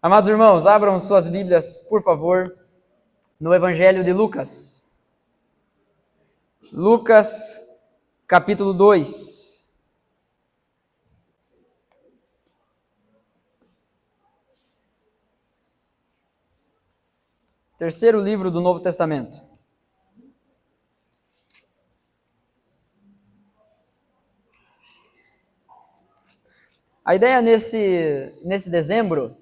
Amados irmãos, abram suas Bíblias, por favor, no Evangelho de Lucas. Lucas, capítulo 2. Terceiro livro do Novo Testamento. A ideia nesse dezembro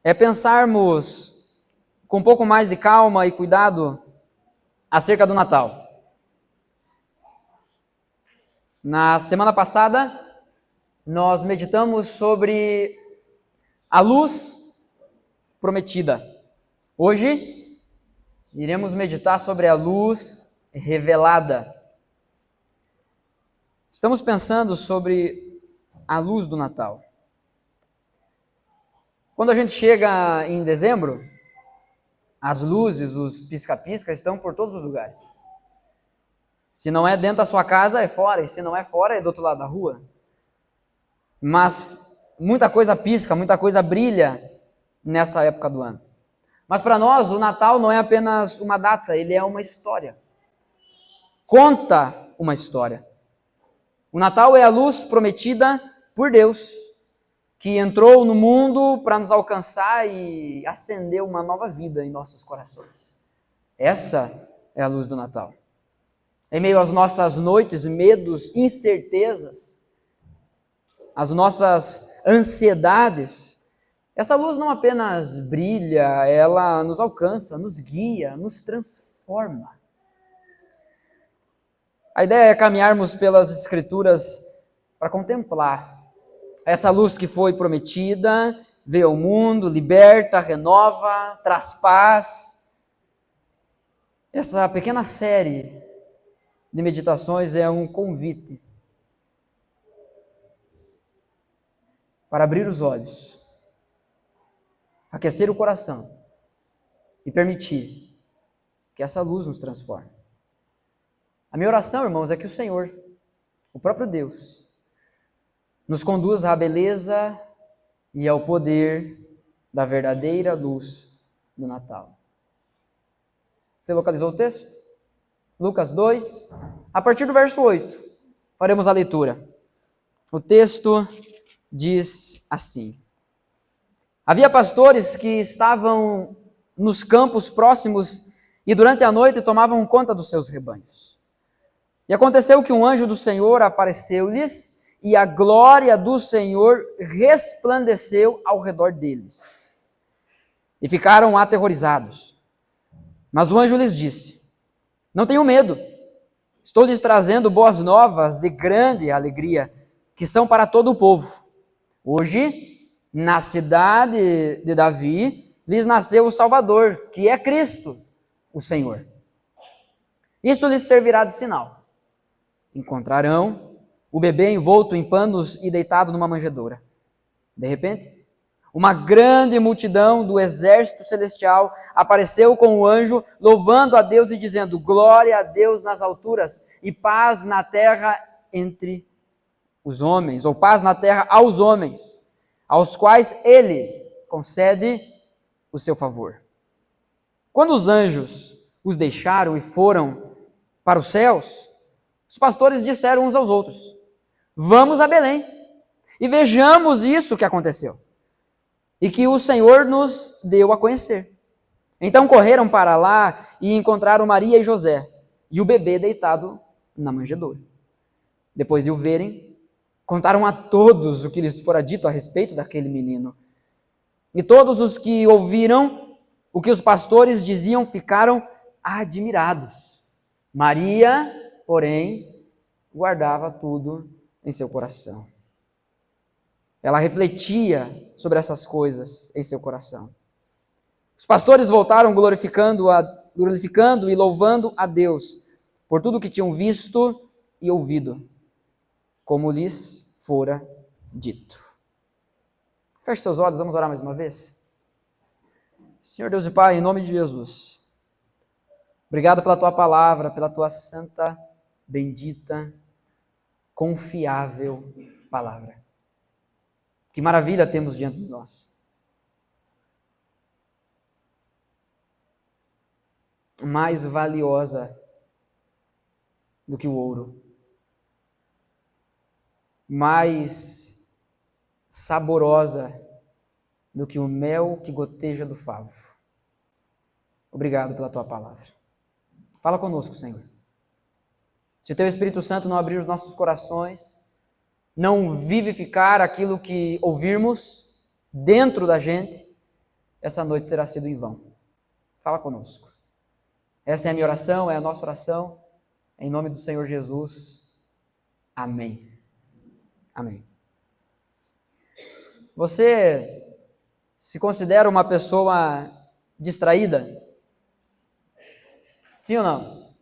é pensarmos com um pouco mais de calma e cuidado acerca do Natal. Na semana passada, nós meditamos sobre a luz prometida. Hoje, iremos meditar sobre a luz revelada. Estamos pensando sobre a luz do Natal. Quando a gente chega em dezembro, as luzes, os pisca-pisca estão por todos os lugares. Se não é dentro da sua casa, é fora, e se não é fora, é do outro lado da rua. Mas muita coisa pisca, muita coisa brilha nessa época do ano. Mas para nós, o Natal não é apenas uma data, ele é uma história. Conta uma história. O Natal é a luz prometida por Deus, que entrou no mundo para nos alcançar e acender uma nova vida em nossos corações. Essa é a luz do Natal. Em meio às nossas noites, medos, incertezas, as nossas ansiedades, essa luz não apenas brilha, ela nos alcança, nos guia, nos transforma. A ideia é caminharmos pelas Escrituras para contemplar essa luz que foi prometida, veio ao mundo, liberta, renova, traz paz. Essa pequena série de meditações é um convite para abrir os olhos, aquecer o coração e permitir que essa luz nos transforme. A minha oração, irmãos, é que o Senhor, o próprio Deus, nos conduza à beleza e ao poder da verdadeira luz do Natal. Você localizou o texto? Lucas 2, a partir do verso 8, faremos a leitura. O texto diz assim: Havia pastores que estavam nos campos próximos e durante a noite tomavam conta dos seus rebanhos. E aconteceu que um anjo do Senhor apareceu-lhes e a glória do Senhor resplandeceu ao redor deles. E ficaram aterrorizados. Mas o anjo lhes disse: Não tenham medo, estou lhes trazendo boas novas de grande alegria, que são para todo o povo. Hoje, na cidade de Davi, lhes nasceu o Salvador, que é Cristo, o Senhor. Isto lhes servirá de sinal. Encontrarão o bebê envolto em panos e deitado numa manjedoura. De repente, uma grande multidão do exército celestial apareceu com o anjo, louvando a Deus e dizendo: Glória a Deus nas alturas e paz na terra entre os homens, ou paz na terra aos homens, aos quais ele concede o seu favor. Quando os anjos os deixaram e foram para os céus, os pastores disseram uns aos outros: Vamos a Belém e vejamos isso que aconteceu e que o Senhor nos deu a conhecer. Então correram para lá e encontraram Maria e José e o bebê deitado na manjedoura. Depois de o verem, contaram a todos o que lhes fora dito a respeito daquele menino. E todos os que ouviram o que os pastores diziam ficaram admirados. Maria, porém, guardava tudo em seu coração. Ela refletia sobre essas coisas em seu coração. Os pastores voltaram glorificando e louvando a Deus por tudo que tinham visto e ouvido, como lhes fora dito. Feche seus olhos, vamos orar mais uma vez. Senhor Deus e Pai, em nome de Jesus, obrigado pela Tua palavra, pela Tua santa, bendita, confiável palavra. Que maravilha temos diante de nós. mais valiosa do que o ouro, mais saborosa do que o mel que goteja do favo. Obrigado pela tua palavra. Fala conosco, Senhor. Se o teu Espírito Santo não abrir os nossos corações, não vivificar aquilo que ouvirmos dentro da gente, essa noite terá sido em vão. Fala conosco. Essa é a minha oração, é a nossa oração. Em nome do Senhor Jesus. Amém. Amém. Você se considera uma pessoa distraída? Sim ou não?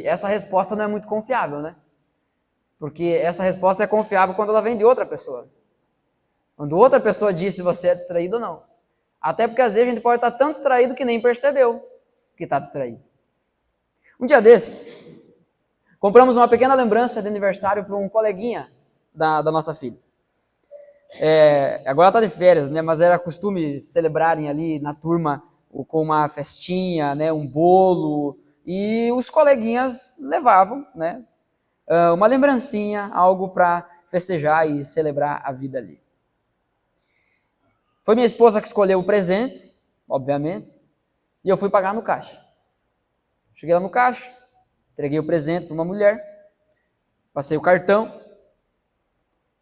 Essa resposta não é muito confiável, né? Porque essa resposta é confiável quando ela vem de outra pessoa. Quando outra pessoa diz se você é distraído ou não. Até porque às vezes a gente pode estar tão distraído que nem percebeu que está distraído. Um dia desses, compramos uma pequena lembrança de aniversário para um coleguinha da nossa filha. Agora ela está de férias, né? Mas era costume celebrarem ali na turma com uma festinha, né? Um bolo, e os coleguinhas levavam, né? Uma lembrancinha, algo para festejar e celebrar a vida ali. Foi minha esposa que escolheu o presente, obviamente, e eu fui pagar no caixa. Cheguei lá no caixa, entreguei o presente para uma mulher, passei o cartão,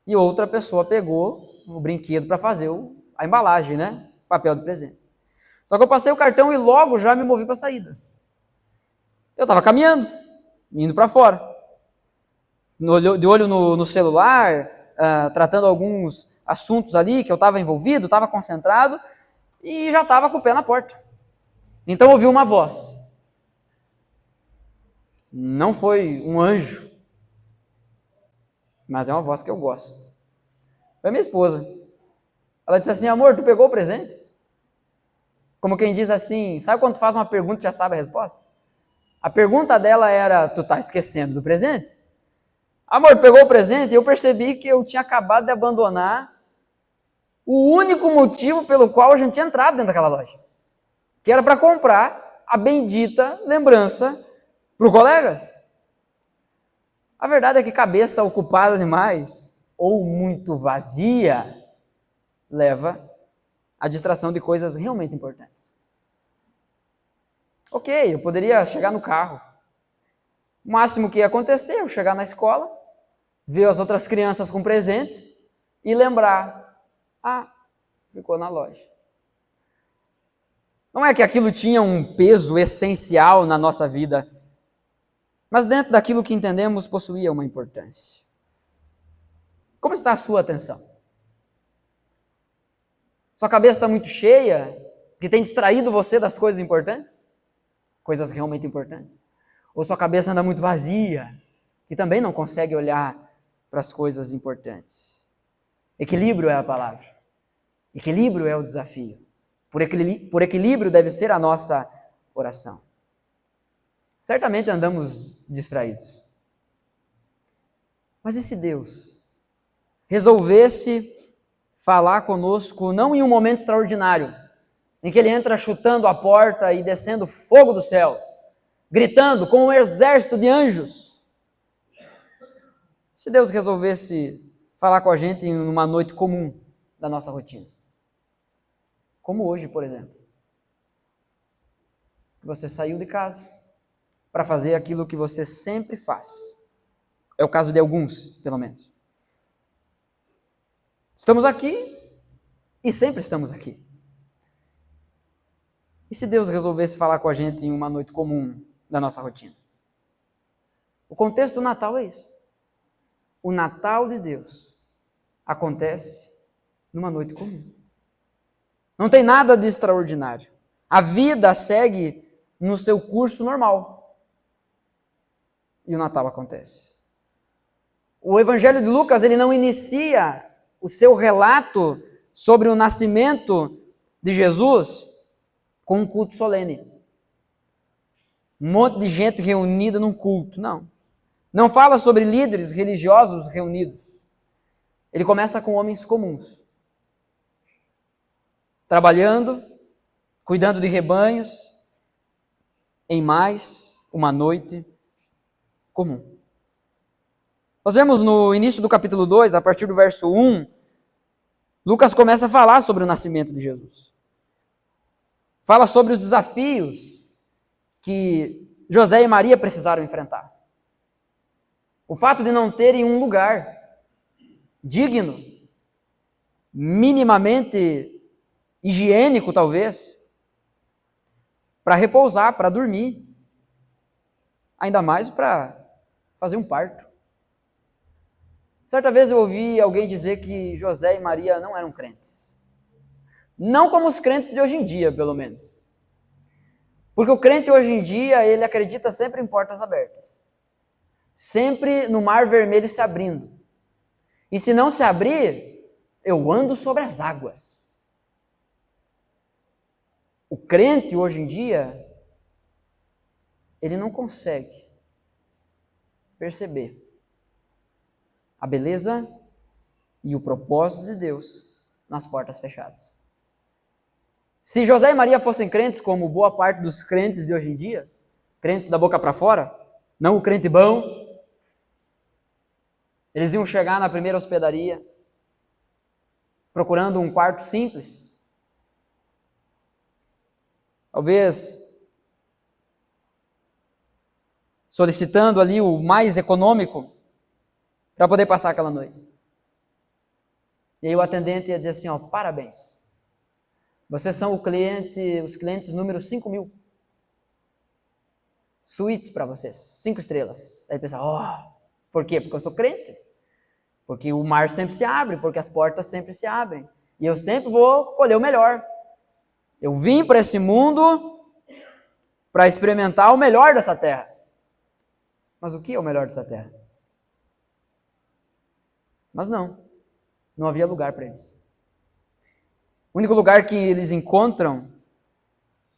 e outra pessoa pegou o brinquedo para fazer a embalagem, né? Papel de presente. Só que eu passei o cartão e logo já me movi para a saída. Eu estava caminhando, indo para fora. De olho no celular, tratando alguns assuntos ali que eu estava envolvido, estava concentrado e já estava com o pé na porta. Então ouvi uma voz. Não foi um anjo, mas é uma voz que eu gosto. Foi minha esposa. Ela disse assim: amor, tu pegou o presente? Como quem diz assim, sabe quando tu faz uma pergunta e já sabe a resposta? A pergunta dela era: tu tá esquecendo do presente? Amor, pegou o presente? E eu percebi que eu tinha acabado de abandonar o único motivo pelo qual a gente tinha entrado dentro daquela loja, que era para comprar a bendita lembrança para o colega. A verdade é que cabeça ocupada demais ou muito vazia leva à distração de coisas realmente importantes. Ok, eu poderia chegar no carro. O máximo que ia acontecer é eu chegar na escola, ver as outras crianças com presente e lembrar: ficou na loja. Não é que aquilo tinha um peso essencial na nossa vida, mas dentro daquilo que entendemos possuía uma importância. Como está a sua atenção? Sua cabeça está muito cheia, que tem distraído você das coisas importantes? Coisas realmente importantes? Ou sua cabeça anda muito vazia, que também não consegue olhar para as coisas importantes? Equilíbrio é a palavra. Equilíbrio é o desafio. Por equilíbrio deve ser a nossa oração. Certamente andamos distraídos. Mas e se Deus resolvesse falar conosco, não em um momento extraordinário, em que Ele entra chutando a porta e descendo fogo do céu, gritando com um exército de anjos? Se Deus resolvesse falar com a gente em uma noite comum da nossa rotina, como hoje, por exemplo. Você saiu de casa para fazer aquilo que você sempre faz. É o caso de alguns, pelo menos. Estamos aqui e sempre estamos aqui. E se Deus resolvesse falar com a gente em uma noite comum da nossa rotina? O contexto do Natal é isso. O Natal de Deus acontece numa noite comum. Não tem nada de extraordinário. A vida segue no seu curso normal. E o Natal acontece. O Evangelho de Lucas, ele não inicia o seu relato sobre o nascimento de Jesus com um culto solene. Um monte de gente reunida num culto, não. Não fala sobre líderes religiosos reunidos. Ele começa com homens comuns. Trabalhando, cuidando de rebanhos, em mais uma noite comum. Nós vemos no início do capítulo 2, a partir do verso 1, Lucas começa a falar sobre o nascimento de Jesus. Fala sobre os desafios que José e Maria precisaram enfrentar. O fato de não terem um lugar digno, minimamente higiênico talvez, para repousar, para dormir, ainda mais para fazer um parto. Certa vez eu ouvi alguém dizer que José e Maria não eram crentes. Não como os crentes de hoje em dia, pelo menos. Porque o crente hoje em dia, ele acredita sempre em portas abertas. Sempre no mar vermelho se abrindo. E se não se abrir, eu ando sobre as águas. O crente hoje em dia, ele não consegue perceber a beleza e o propósito de Deus nas portas fechadas. Se José e Maria fossem crentes, como boa parte dos crentes de hoje em dia, crentes da boca para fora, não o crente bom, eles iam chegar na primeira hospedaria, procurando um quarto simples, talvez solicitando ali o mais econômico para poder passar aquela noite. E aí o atendente ia dizer assim, ó, parabéns, vocês são os clientes número 5.000. Suíte para vocês, 5 estrelas. Aí pensa, por quê? Porque eu sou crente. Porque o mar sempre se abre, porque as portas sempre se abrem. E eu sempre vou colher o melhor. Eu vim para esse mundo para experimentar o melhor dessa terra. Mas o que é o melhor dessa terra? Mas não havia lugar para eles. O único lugar que eles encontram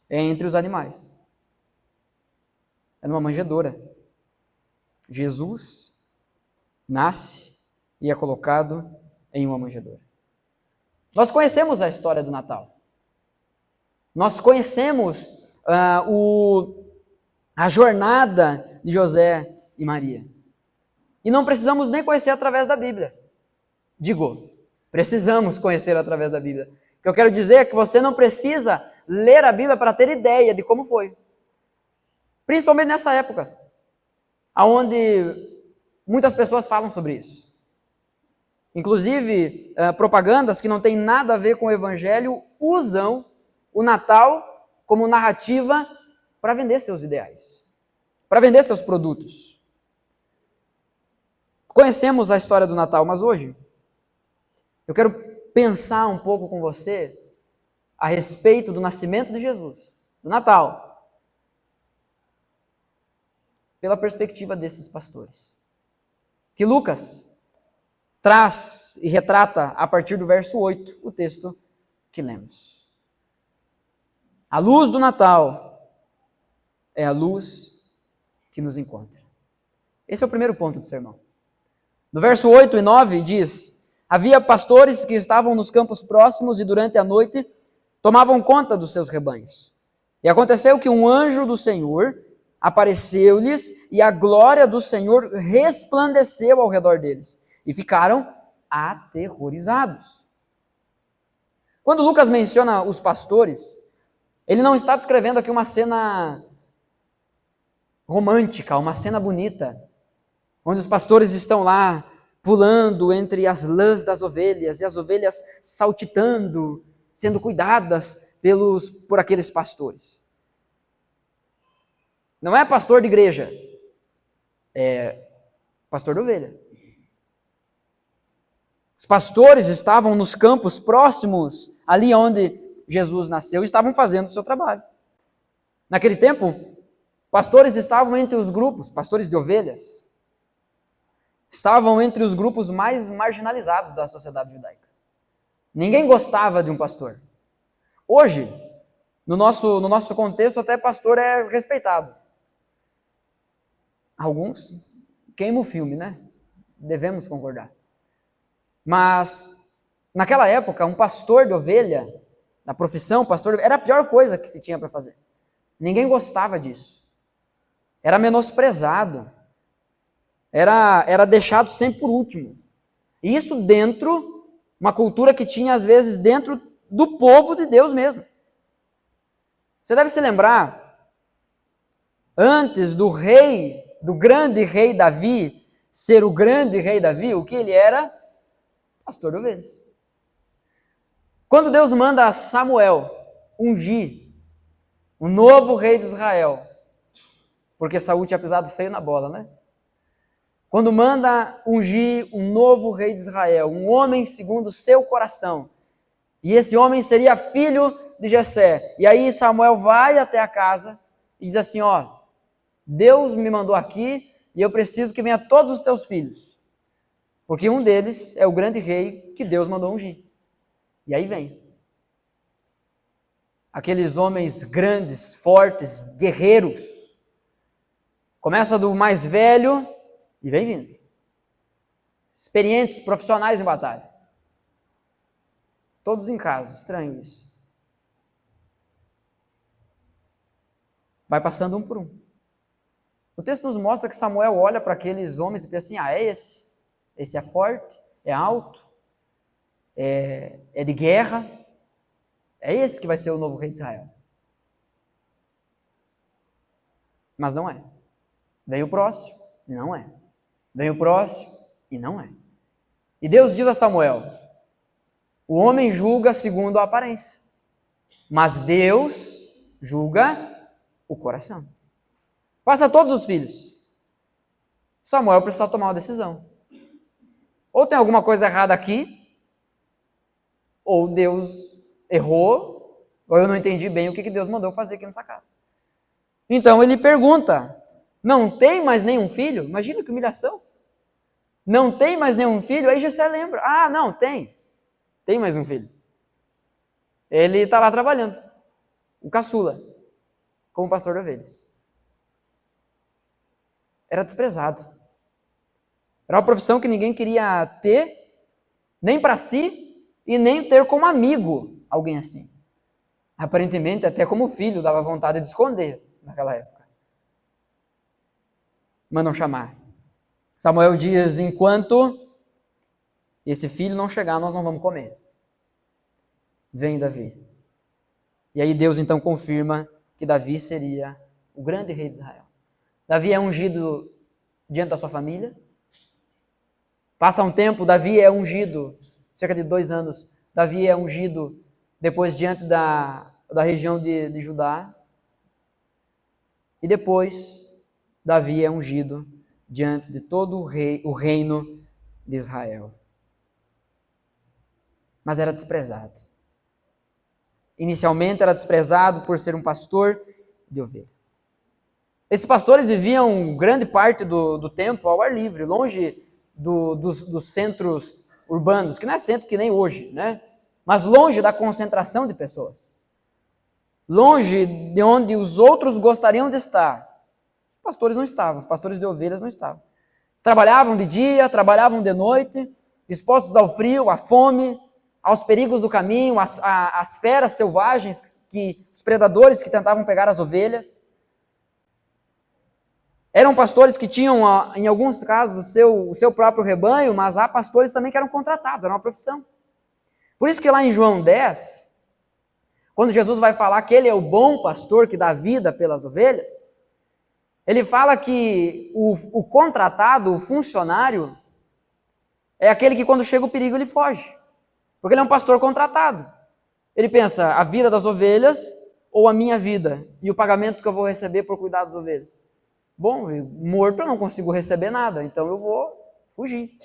é entre os animais. É numa manjedoura. Jesus nasce e é colocado em uma manjedoura. Nós conhecemos a história do Natal. Nós conhecemos a jornada de José e Maria. E não precisamos nem conhecer através da Bíblia. Digo, precisamos conhecer através da Bíblia. O que eu quero dizer é que você não precisa ler a Bíblia para ter ideia de como foi. Principalmente nessa época, onde muitas pessoas falam sobre isso. Inclusive, propagandas que não têm nada a ver com o Evangelho usam o Natal como narrativa para vender seus ideais, para vender seus produtos. Conhecemos a história do Natal, mas hoje eu quero pensar um pouco com você a respeito do nascimento de Jesus, do Natal, pela perspectiva desses pastores. Que Lucas traz e retrata a partir do verso 8, o texto que lemos. A luz do Natal é a luz que nos encontra. Esse é o primeiro ponto do sermão. No verso 8 e 9 diz: havia pastores que estavam nos campos próximos e durante a noite tomavam conta dos seus rebanhos. E aconteceu que um anjo do Senhor apareceu-lhes e a glória do Senhor resplandeceu ao redor deles. E ficaram aterrorizados. Quando Lucas menciona os pastores, ele não está descrevendo aqui uma cena romântica, uma cena bonita, onde os pastores estão lá pulando entre as lãs das ovelhas e as ovelhas saltitando, sendo cuidadas por aqueles pastores. Não é pastor de igreja, é pastor de ovelha. Os pastores estavam nos campos próximos, ali onde Jesus nasceu, e estavam fazendo o seu trabalho. Naquele tempo, pastores estavam entre os grupos, pastores de ovelhas, estavam entre os grupos mais marginalizados da sociedade judaica. Ninguém gostava de um pastor. Hoje, no nosso contexto, até pastor é respeitado. Alguns queimam o filme, né? Devemos concordar. Mas, naquela época, um pastor de ovelha, na profissão, pastor, era a pior coisa que se tinha para fazer. Ninguém gostava disso. era menosprezado, era deixado sempre por último. E isso dentro, uma cultura que tinha às vezes dentro do povo de Deus mesmo. Você deve se lembrar, antes do grande rei Davi, ser o grande rei Davi, o que ele era? Pastor de ovelhas. Quando Deus manda Samuel ungir o novo rei de Israel, porque Saul tinha pisado feio na bola, né? Quando manda ungir um novo rei de Israel, um homem segundo o seu coração, e esse homem seria filho de Jessé. E aí Samuel vai até a casa e diz assim, ó, Deus me mandou aqui e eu preciso que venha todos os teus filhos, porque um deles é o grande rei que Deus mandou ungir. E aí vem. Aqueles homens grandes, fortes, guerreiros. Começa do mais velho e vem vindo. Experientes, profissionais em batalha. Todos em casa, estranho isso. Vai passando um por um. O texto nos mostra que Samuel olha para aqueles homens e pensa assim, é esse? Esse é forte, é alto, é de guerra, é esse que vai ser o novo rei de Israel. Mas não é. Vem o próximo, e não é. Vem o próximo, e não é. E Deus diz a Samuel, o homem julga segundo a aparência, mas Deus julga o coração. Passa a todos os filhos. Samuel precisa tomar uma decisão. Ou tem alguma coisa errada aqui, ou Deus errou, ou eu não entendi bem o que Deus mandou fazer aqui nessa casa. Então ele pergunta, não tem mais nenhum filho? Imagina que humilhação. Não tem mais nenhum filho? Aí Jessé lembra, não, tem mais um filho. Ele está lá trabalhando, o caçula, como pastor de ovelhas. Era desprezado. Era uma profissão que ninguém queria ter, nem para si, e nem ter como amigo alguém assim. Aparentemente, até como filho, dava vontade de esconder naquela época. Mandam chamar. Samuel diz, enquanto esse filho não chegar, nós não vamos comer. Vem Davi. E aí Deus então confirma que Davi seria o grande rei de Israel. Davi é ungido diante da sua família. Passa um tempo, Davi é ungido, cerca de 2 anos, Davi é ungido depois diante da região de Judá. E depois, Davi é ungido diante de todo o reino de Israel. Mas era desprezado. Inicialmente era desprezado por ser um pastor de ovelha. Esses pastores viviam grande parte do tempo ao ar livre, longe dos centros urbanos, que não é centro que nem hoje, né? Mas longe da concentração de pessoas. Longe de onde os outros gostariam de estar. Os pastores não estavam, os pastores de ovelhas não estavam. Trabalhavam de dia, trabalhavam de noite, expostos ao frio, à fome, aos perigos do caminho, às feras selvagens, os predadores que tentavam pegar as ovelhas. Eram pastores que tinham, em alguns casos, o seu próprio rebanho, mas há pastores também que eram contratados, era uma profissão. Por isso que lá em João 10, quando Jesus vai falar que ele é o bom pastor que dá vida pelas ovelhas, ele fala que o contratado, o funcionário, é aquele que quando chega o perigo ele foge. Porque ele é um pastor contratado. Ele pensa, a vida das ovelhas ou a minha vida? E o pagamento que eu vou receber por cuidar das ovelhas? Bom, morto eu não consigo receber nada, então eu vou fugir.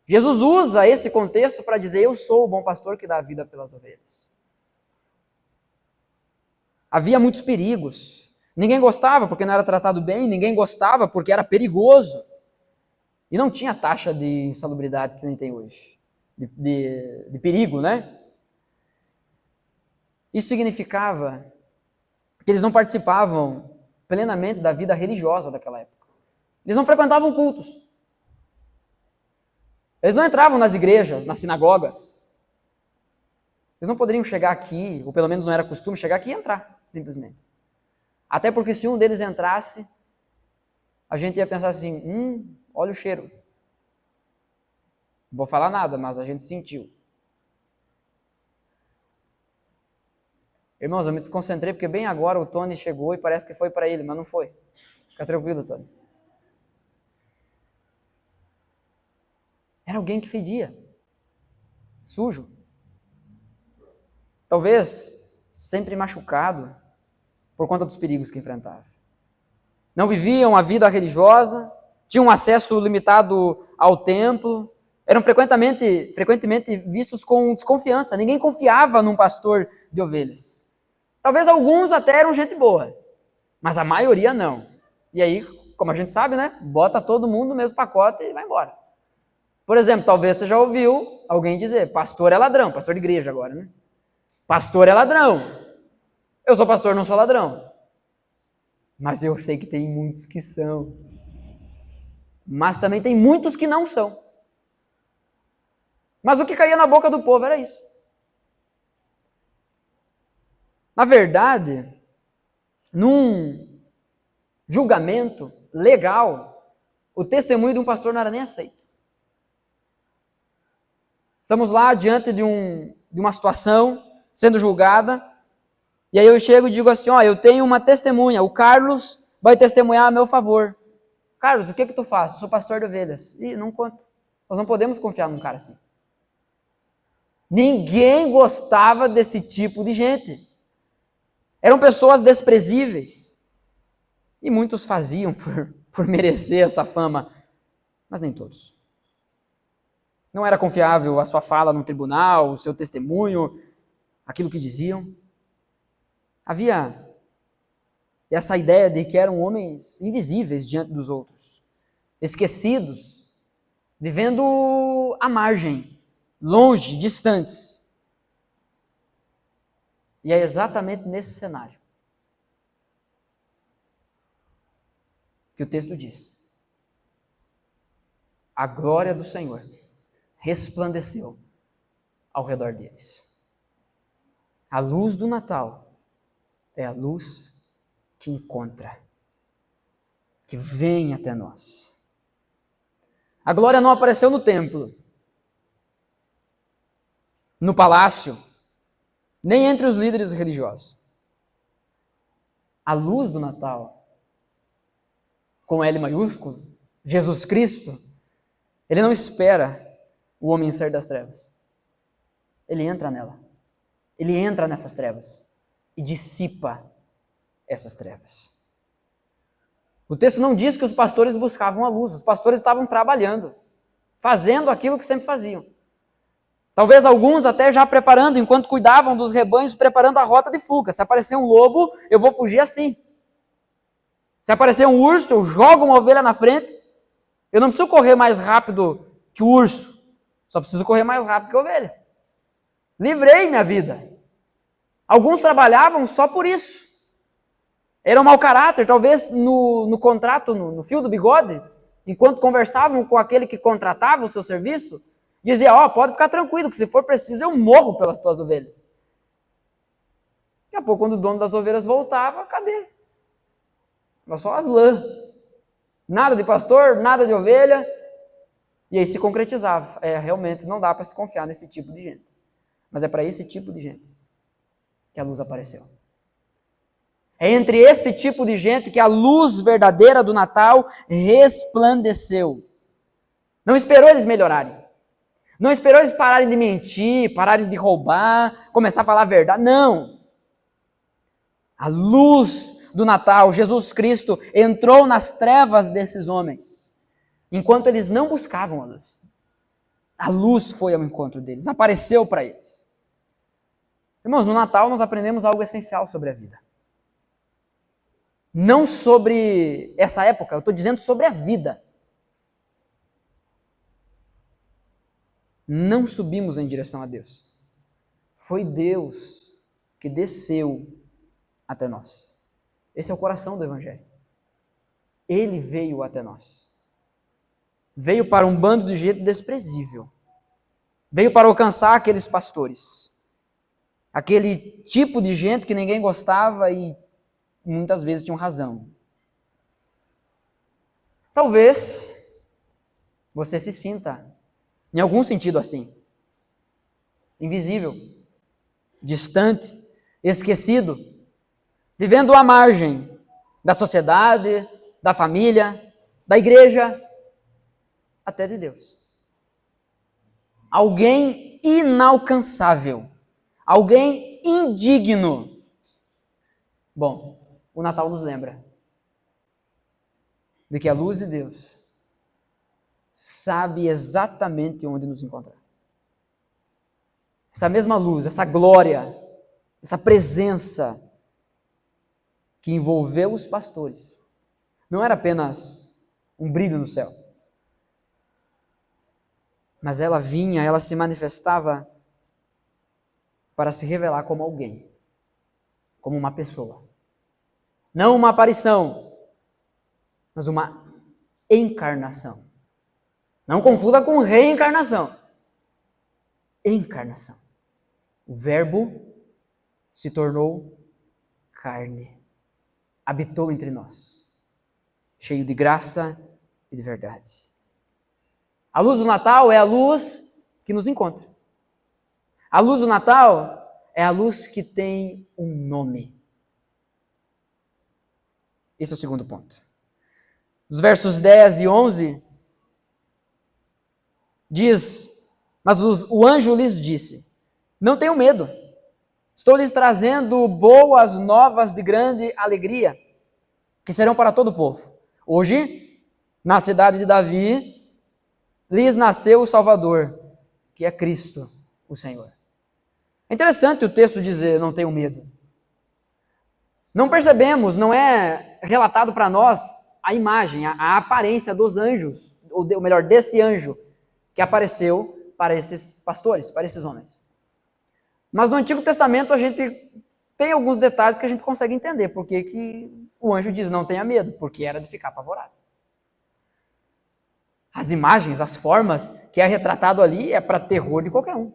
Jesus usa esse contexto para dizer, eu sou o bom pastor que dá a vida pelas ovelhas. Havia muitos perigos. Ninguém gostava porque não era tratado bem, ninguém gostava porque era perigoso. E não tinha taxa de insalubridade que nem tem hoje, de perigo, né? Isso significava que eles não participavam plenamente da vida religiosa daquela época. Eles não frequentavam cultos. Eles não entravam nas igrejas, nas sinagogas. Eles não poderiam chegar aqui, ou pelo menos não era costume chegar aqui e entrar, simplesmente. Até porque se um deles entrasse, a gente ia pensar assim, olha o cheiro. Não vou falar nada, mas a gente sentiu. Irmãos, eu me desconcentrei porque bem agora o Tony chegou e parece que foi para ele, mas não foi. Fica tranquilo, Tony. Era alguém que fedia. Sujo. Talvez sempre machucado por conta dos perigos que enfrentava. Não viviam a vida religiosa, tinham acesso limitado ao templo, eram frequentemente vistos com desconfiança. Ninguém confiava num pastor de ovelhas. Talvez alguns até eram gente boa, mas a maioria não. E aí, como a gente sabe, né? Bota todo mundo no mesmo pacote e vai embora. Por exemplo, talvez você já ouviu alguém dizer, pastor é ladrão, pastor de igreja agora, né? Pastor é ladrão. Eu sou pastor, não sou ladrão. Mas eu sei que tem muitos que são. Mas também tem muitos que não são. Mas o que caía na boca do povo era isso. Na verdade, num julgamento legal, o testemunho de um pastor não era nem aceito. Estamos lá diante de uma situação, sendo julgada, e aí eu chego e digo assim, eu tenho uma testemunha, o Carlos vai testemunhar a meu favor. Carlos, o que tu faz? Eu sou pastor de ovelhas. Ih, não conta. Nós não podemos confiar num cara assim. Ninguém gostava desse tipo de gente. Eram pessoas desprezíveis. E muitos faziam por merecer essa fama, mas nem todos. Não era confiável a sua fala no tribunal, o seu testemunho, aquilo que diziam. Havia essa ideia de que eram homens invisíveis diante dos outros, esquecidos, vivendo à margem, longe, distantes. E é exatamente nesse cenário que o texto diz: a glória do Senhor resplandeceu ao redor deles. A luz do Natal é a luz que encontra, que vem até nós. A glória não apareceu no templo, no palácio, nem entre os líderes religiosos. A luz do Natal, com L maiúsculo, Jesus Cristo, ele não espera o homem sair das trevas. Ele entra nela. Ele entra nessas trevas e dissipa essas trevas. O texto não diz que os pastores buscavam a luz, os pastores estavam trabalhando, fazendo aquilo que sempre faziam. Talvez alguns até já preparando, enquanto cuidavam dos rebanhos, preparando a rota de fuga. Se aparecer um lobo, eu vou fugir assim. Se aparecer um urso, eu jogo uma ovelha na frente. Eu não preciso correr mais rápido que o urso, só preciso correr mais rápido que a ovelha. Livrei minha vida. Alguns trabalhavam só por isso. Era um mau caráter, talvez no contrato, no fio do bigode, enquanto conversavam com aquele que contratava o seu serviço, dizia, pode ficar tranquilo, que se for preciso eu morro pelas tuas ovelhas. Daqui a pouco, quando o dono das ovelhas voltava, cadê? Era só as lã. Nada de pastor, nada de ovelha. E aí se concretizava. Realmente não dá para se confiar nesse tipo de gente. Mas é para esse tipo de gente que a luz apareceu. É entre esse tipo de gente que a luz verdadeira do Natal resplandeceu. Não esperou eles melhorarem. Não esperou eles pararem de mentir, pararem de roubar, começar a falar a verdade. Não. A luz do Natal, Jesus Cristo, entrou nas trevas desses homens, enquanto eles não buscavam a luz. A luz foi ao encontro deles, apareceu para eles. Irmãos, no Natal nós aprendemos algo essencial sobre a vida. Não sobre essa época, eu estou dizendo sobre a vida. Não subimos em direção a Deus. Foi Deus que desceu até nós. Esse é o coração do Evangelho. Ele veio até nós. Veio para um bando de gente desprezível. Veio para alcançar aqueles pastores. Aquele tipo de gente que ninguém gostava e muitas vezes tinham razão. Talvez você se sinta, em algum sentido assim, invisível, distante, esquecido, vivendo à margem da sociedade, da família, da igreja, até de Deus. Alguém inalcançável, alguém indigno. Bom, o Natal nos lembra de que a luz de Deus sabe exatamente onde nos encontrar. Essa mesma luz, essa glória, essa presença que envolveu os pastores, não era apenas um brilho no céu, mas ela vinha, ela se manifestava para se revelar como alguém, como uma pessoa. Não uma aparição, mas uma encarnação. Não confunda com reencarnação. Encarnação. O Verbo se tornou carne, habitou entre nós, cheio de graça e de verdade. A luz do Natal é a luz que nos encontra. A luz do Natal é a luz que tem um nome. Esse é o segundo ponto. Os versos 10 e 11 diz: mas o anjo lhes disse: não tenham medo, estou lhes trazendo boas novas de grande alegria, que serão para todo o povo. Hoje, na cidade de Davi, lhes nasceu o Salvador, que é Cristo, o Senhor. É interessante o texto dizer: não tenham medo. Não percebemos, não é relatado para nós a imagem, a aparência dos anjos, ou melhor, desse anjo que apareceu para esses pastores, para esses homens. Mas no Antigo Testamento a gente tem alguns detalhes que a gente consegue entender porque que o anjo diz: não tenha medo, porque era de ficar apavorado. As imagens, as formas que é retratado ali é para terror de qualquer um.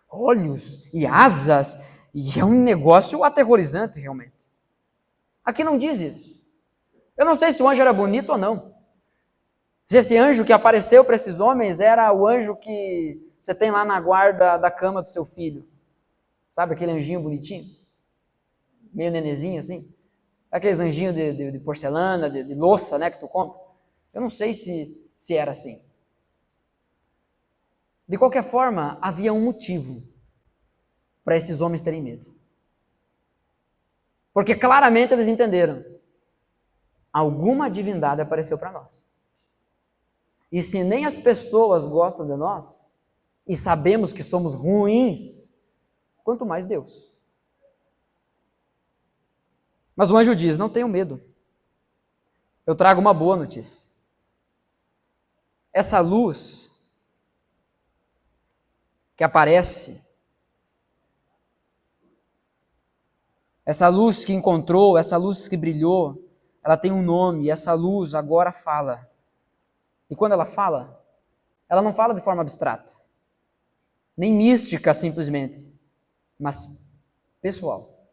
Olhos e asas, e é um negócio aterrorizante realmente. Aqui não diz isso. Eu não sei se o anjo era bonito ou não. Se esse anjo que apareceu para esses homens era o anjo que você tem lá na guarda da cama do seu filho. Sabe aquele anjinho bonitinho? Meio nenezinho assim? Aqueles anjinhos de porcelana, de louça, né, que tu compra. Eu não sei se era assim. De qualquer forma, havia um motivo para esses homens terem medo. Porque claramente eles entenderam: alguma divindade apareceu para nós. E se nem as pessoas gostam de nós, e sabemos que somos ruins, quanto mais Deus. Mas o anjo diz: não tenham medo. Eu trago uma boa notícia. Essa luz que aparece, essa luz que encontrou, essa luz que brilhou, ela tem um nome, e essa luz agora fala. E quando ela fala, ela não fala de forma abstrata, nem mística simplesmente, mas pessoal.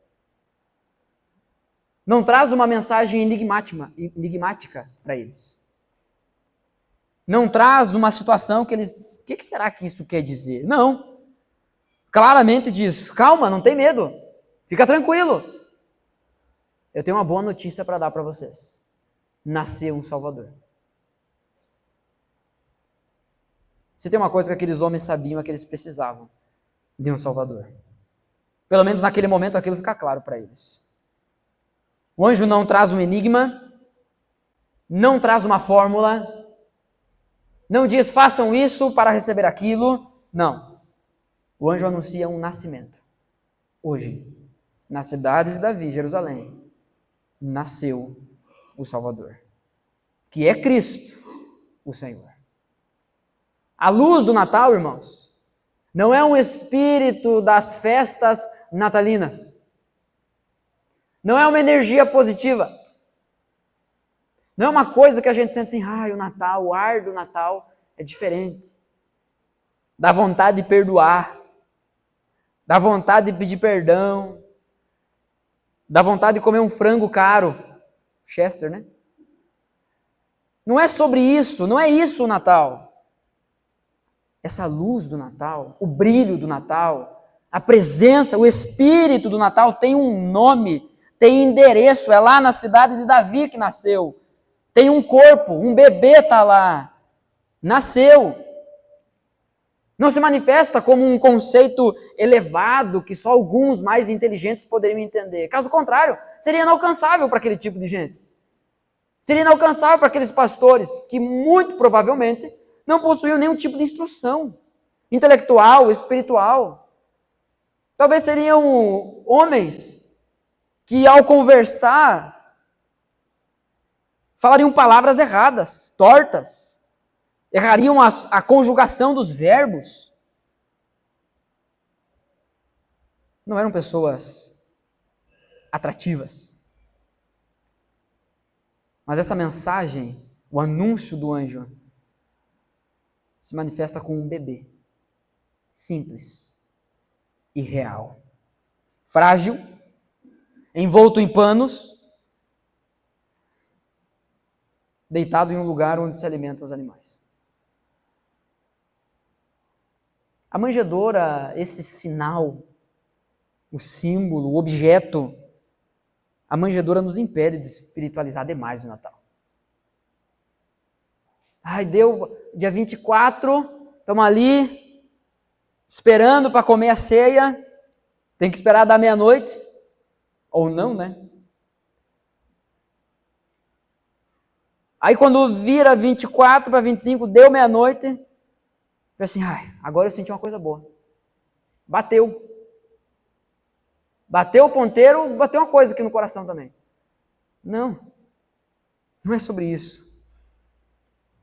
Não traz uma mensagem enigmática para eles. Não traz uma situação que eles... O que será que isso quer dizer? Não. Claramente diz: calma, não tem medo. Fica tranquilo. Eu tenho uma boa notícia para dar para vocês. Nasceu um Salvador. Se tem uma coisa que aqueles homens sabiam é que eles precisavam de um Salvador. Pelo menos naquele momento aquilo fica claro para eles. O anjo não traz um enigma, não traz uma fórmula, não diz façam isso para receber aquilo, não. O anjo anuncia um nascimento. Hoje, na cidade de Davi, Jerusalém, nasceu o Salvador, que é Cristo, o Senhor. A luz do Natal, irmãos, não é um espírito das festas natalinas. Não é uma energia positiva. Não é uma coisa que a gente sente assim: o Natal, o ar do Natal é diferente. Dá vontade de perdoar. Dá vontade de pedir perdão. Dá vontade de comer um frango caro. Chester, né? Não é sobre isso, não é isso o Natal. Essa luz do Natal, o brilho do Natal, a presença, o espírito do Natal tem um nome, tem endereço, é lá na cidade de Davi que nasceu. Tem um corpo, um bebê está lá, nasceu. Não se manifesta como um conceito elevado que só alguns mais inteligentes poderiam entender. Caso contrário, seria inalcançável para aquele tipo de gente. Seria inalcançável para aqueles pastores que muito provavelmente não possuíam nenhum tipo de instrução intelectual, espiritual. Talvez seriam homens que ao conversar falariam palavras erradas, tortas, errariam a conjugação dos verbos. Não eram pessoas atrativas. Mas essa mensagem, o anúncio do anjo, se manifesta com um bebê, simples e real, frágil, envolto em panos, deitado em um lugar onde se alimentam os animais. A manjedoura, esse sinal, o símbolo, o objeto, a manjedoura nos impede de espiritualizar demais o Natal. Ai, deu dia 24, estamos ali, esperando para comer a ceia, tem que esperar da meia-noite, ou não, né? Aí quando vira 24 para 25, deu meia-noite, eu assim, ai, agora eu senti uma coisa boa. Bateu. Bateu o ponteiro, bateu uma coisa aqui no coração também. Não, não é sobre isso.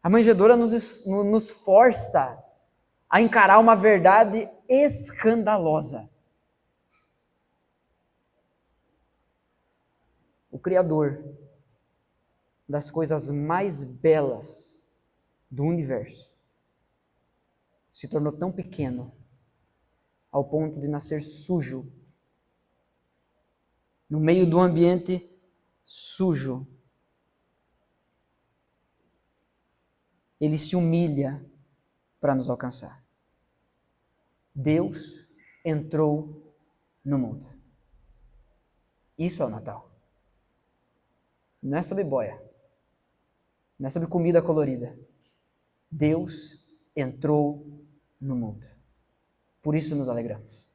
A manjedoura nos força a encarar uma verdade escandalosa. O Criador das coisas mais belas do universo se tornou tão pequeno ao ponto de nascer sujo, no meio do ambiente sujo. Ele se humilha para nos alcançar. Deus entrou no mundo. Isso é o Natal. Não é sobre boia. Não é sobre comida colorida. Deus entrou no mundo. Por isso nos alegramos.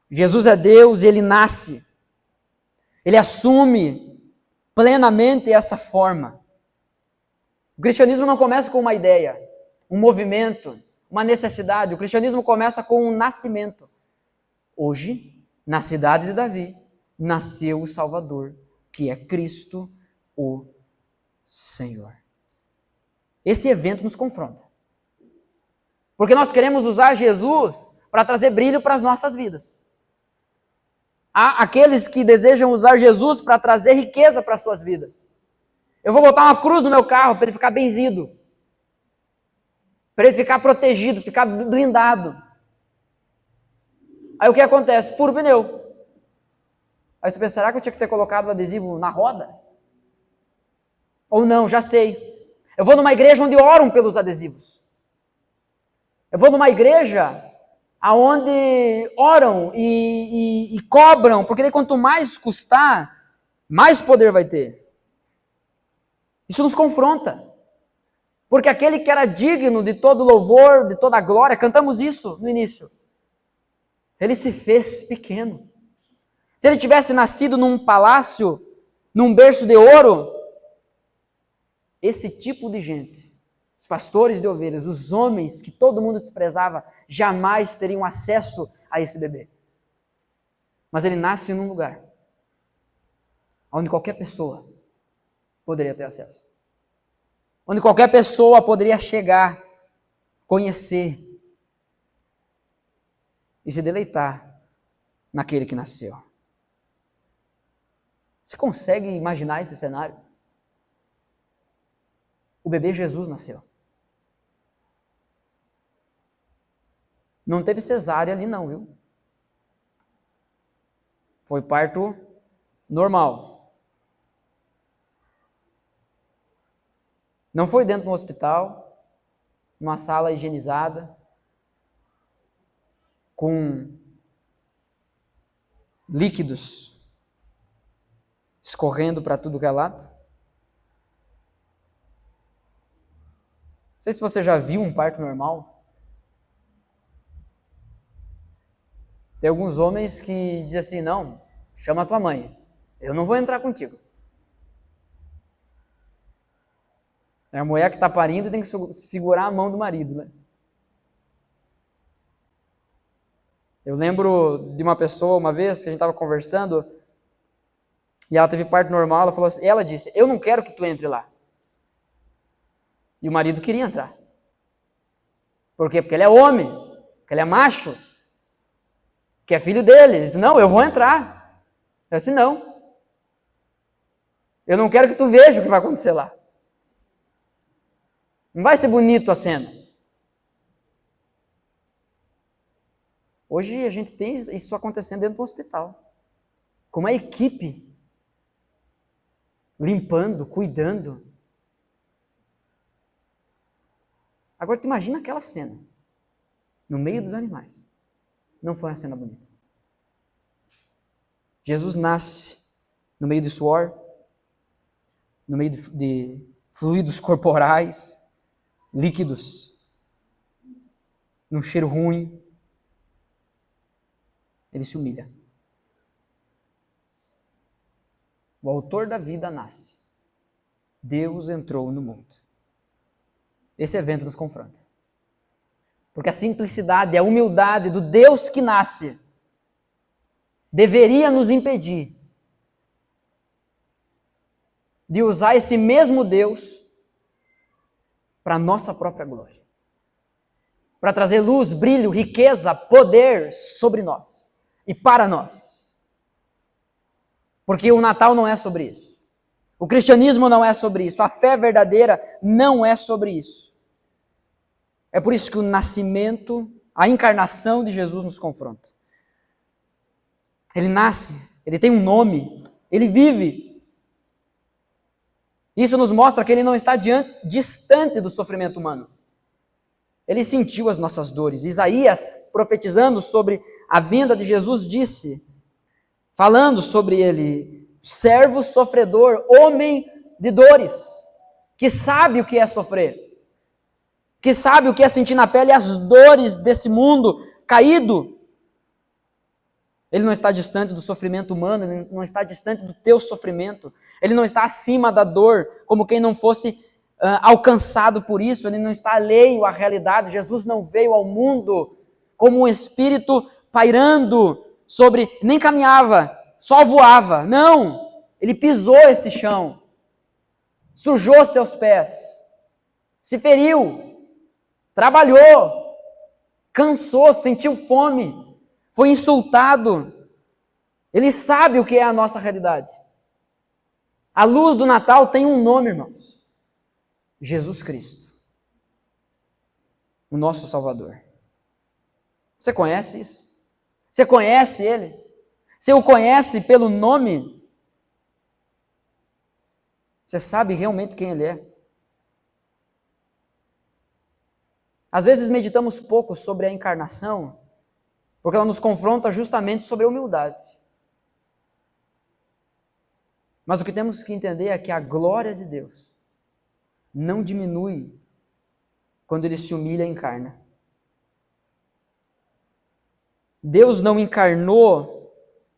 Jesus é Deus e Ele nasce. Ele assume plenamente essa forma. O cristianismo não começa com uma ideia, um movimento, uma necessidade. O cristianismo começa com um nascimento. Hoje, na cidade de Davi, nasceu o Salvador, que é Cristo, o Senhor. Esse evento nos confronta. Porque nós queremos usar Jesus para trazer brilho para as nossas vidas. Há aqueles que desejam usar Jesus para trazer riqueza para as suas vidas. Eu vou botar uma cruz no meu carro para ele ficar benzido. Para ele ficar protegido, ficar blindado. Aí o que acontece? Fura o pneu. Aí você pensa, será que eu tinha que ter colocado o adesivo na roda? Ou não, já sei. Eu vou numa igreja onde oram pelos adesivos. Eu vou numa igreja onde oram e cobram, porque daí quanto mais custar, mais poder vai ter. Isso nos confronta. Porque aquele que era digno de todo louvor, de toda glória, cantamos isso no início. Ele se fez pequeno. Se ele tivesse nascido num palácio, num berço de ouro, esse tipo de gente, os pastores de ovelhas, os homens que todo mundo desprezava, jamais teriam acesso a esse bebê. Mas ele nasce num lugar onde qualquer pessoa poderia ter acesso. Onde qualquer pessoa poderia chegar, conhecer e se deleitar naquele que nasceu. Você consegue imaginar esse cenário? O bebê Jesus nasceu. Não teve cesárea ali não, viu? Foi parto normal. Não foi dentro de um hospital, numa sala higienizada, com líquidos escorrendo para tudo que é lado. Não sei se você já viu um parto normal. Tem alguns homens que dizem assim, não, chama a tua mãe, eu não vou entrar contigo. É a mulher que está parindo e tem que segurar a mão do marido, né? Eu lembro de uma pessoa, uma vez, que a gente estava conversando, e ela teve parto normal, ela falou assim, ela disse, eu não quero que tu entre lá. E o marido queria entrar. Por quê? Porque ele é homem, porque ele é macho, que é filho dele. Ele disse, não, eu vou entrar. Eu disse, não. Eu não quero que tu veja o que vai acontecer lá. Não vai ser bonito a cena. Hoje a gente tem isso acontecendo dentro do hospital. Com uma equipe limpando, cuidando. Agora tu imagina aquela cena, no meio dos animais. Não foi uma cena bonita. Jesus nasce no meio de suor, no meio de fluidos corporais, líquidos, num cheiro ruim. Ele se humilha. O autor da vida nasce. Deus entrou no mundo. Esse evento nos confronta. Porque a simplicidade, a humildade do Deus que nasce deveria nos impedir de usar esse mesmo Deus para a nossa própria glória. Para trazer luz, brilho, riqueza, poder sobre nós e para nós. Porque o Natal não é sobre isso. O cristianismo não é sobre isso. A fé verdadeira não é sobre isso. É por isso que o nascimento, a encarnação de Jesus nos confronta. Ele nasce, ele tem um nome, ele vive. Isso nos mostra que ele não está distante do sofrimento humano. Ele sentiu as nossas dores. Isaías, profetizando sobre a vinda de Jesus, disse, falando sobre ele, servo sofredor, homem de dores, que sabe o que é sofrer, que sabe o que é sentir na pele as dores desse mundo caído. Ele não está distante do sofrimento humano, ele não está distante do teu sofrimento, ele não está acima da dor, como quem não fosse alcançado por isso, ele não está alheio à realidade. Jesus não veio ao mundo como um espírito pairando sobre, nem caminhava, só voava. Não, ele pisou esse chão, sujou seus pés, se feriu, trabalhou, cansou, sentiu fome, foi insultado. Ele sabe o que é a nossa realidade. A luz do Natal tem um nome, irmãos. Jesus Cristo, o nosso Salvador. Você conhece isso? Você conhece Ele? Você o conhece pelo nome? Você sabe realmente quem Ele é? Às vezes meditamos pouco sobre a encarnação, porque ela nos confronta justamente sobre a humildade. Mas o que temos que entender é que a glória de Deus não diminui quando Ele se humilha e encarna. Deus não encarnou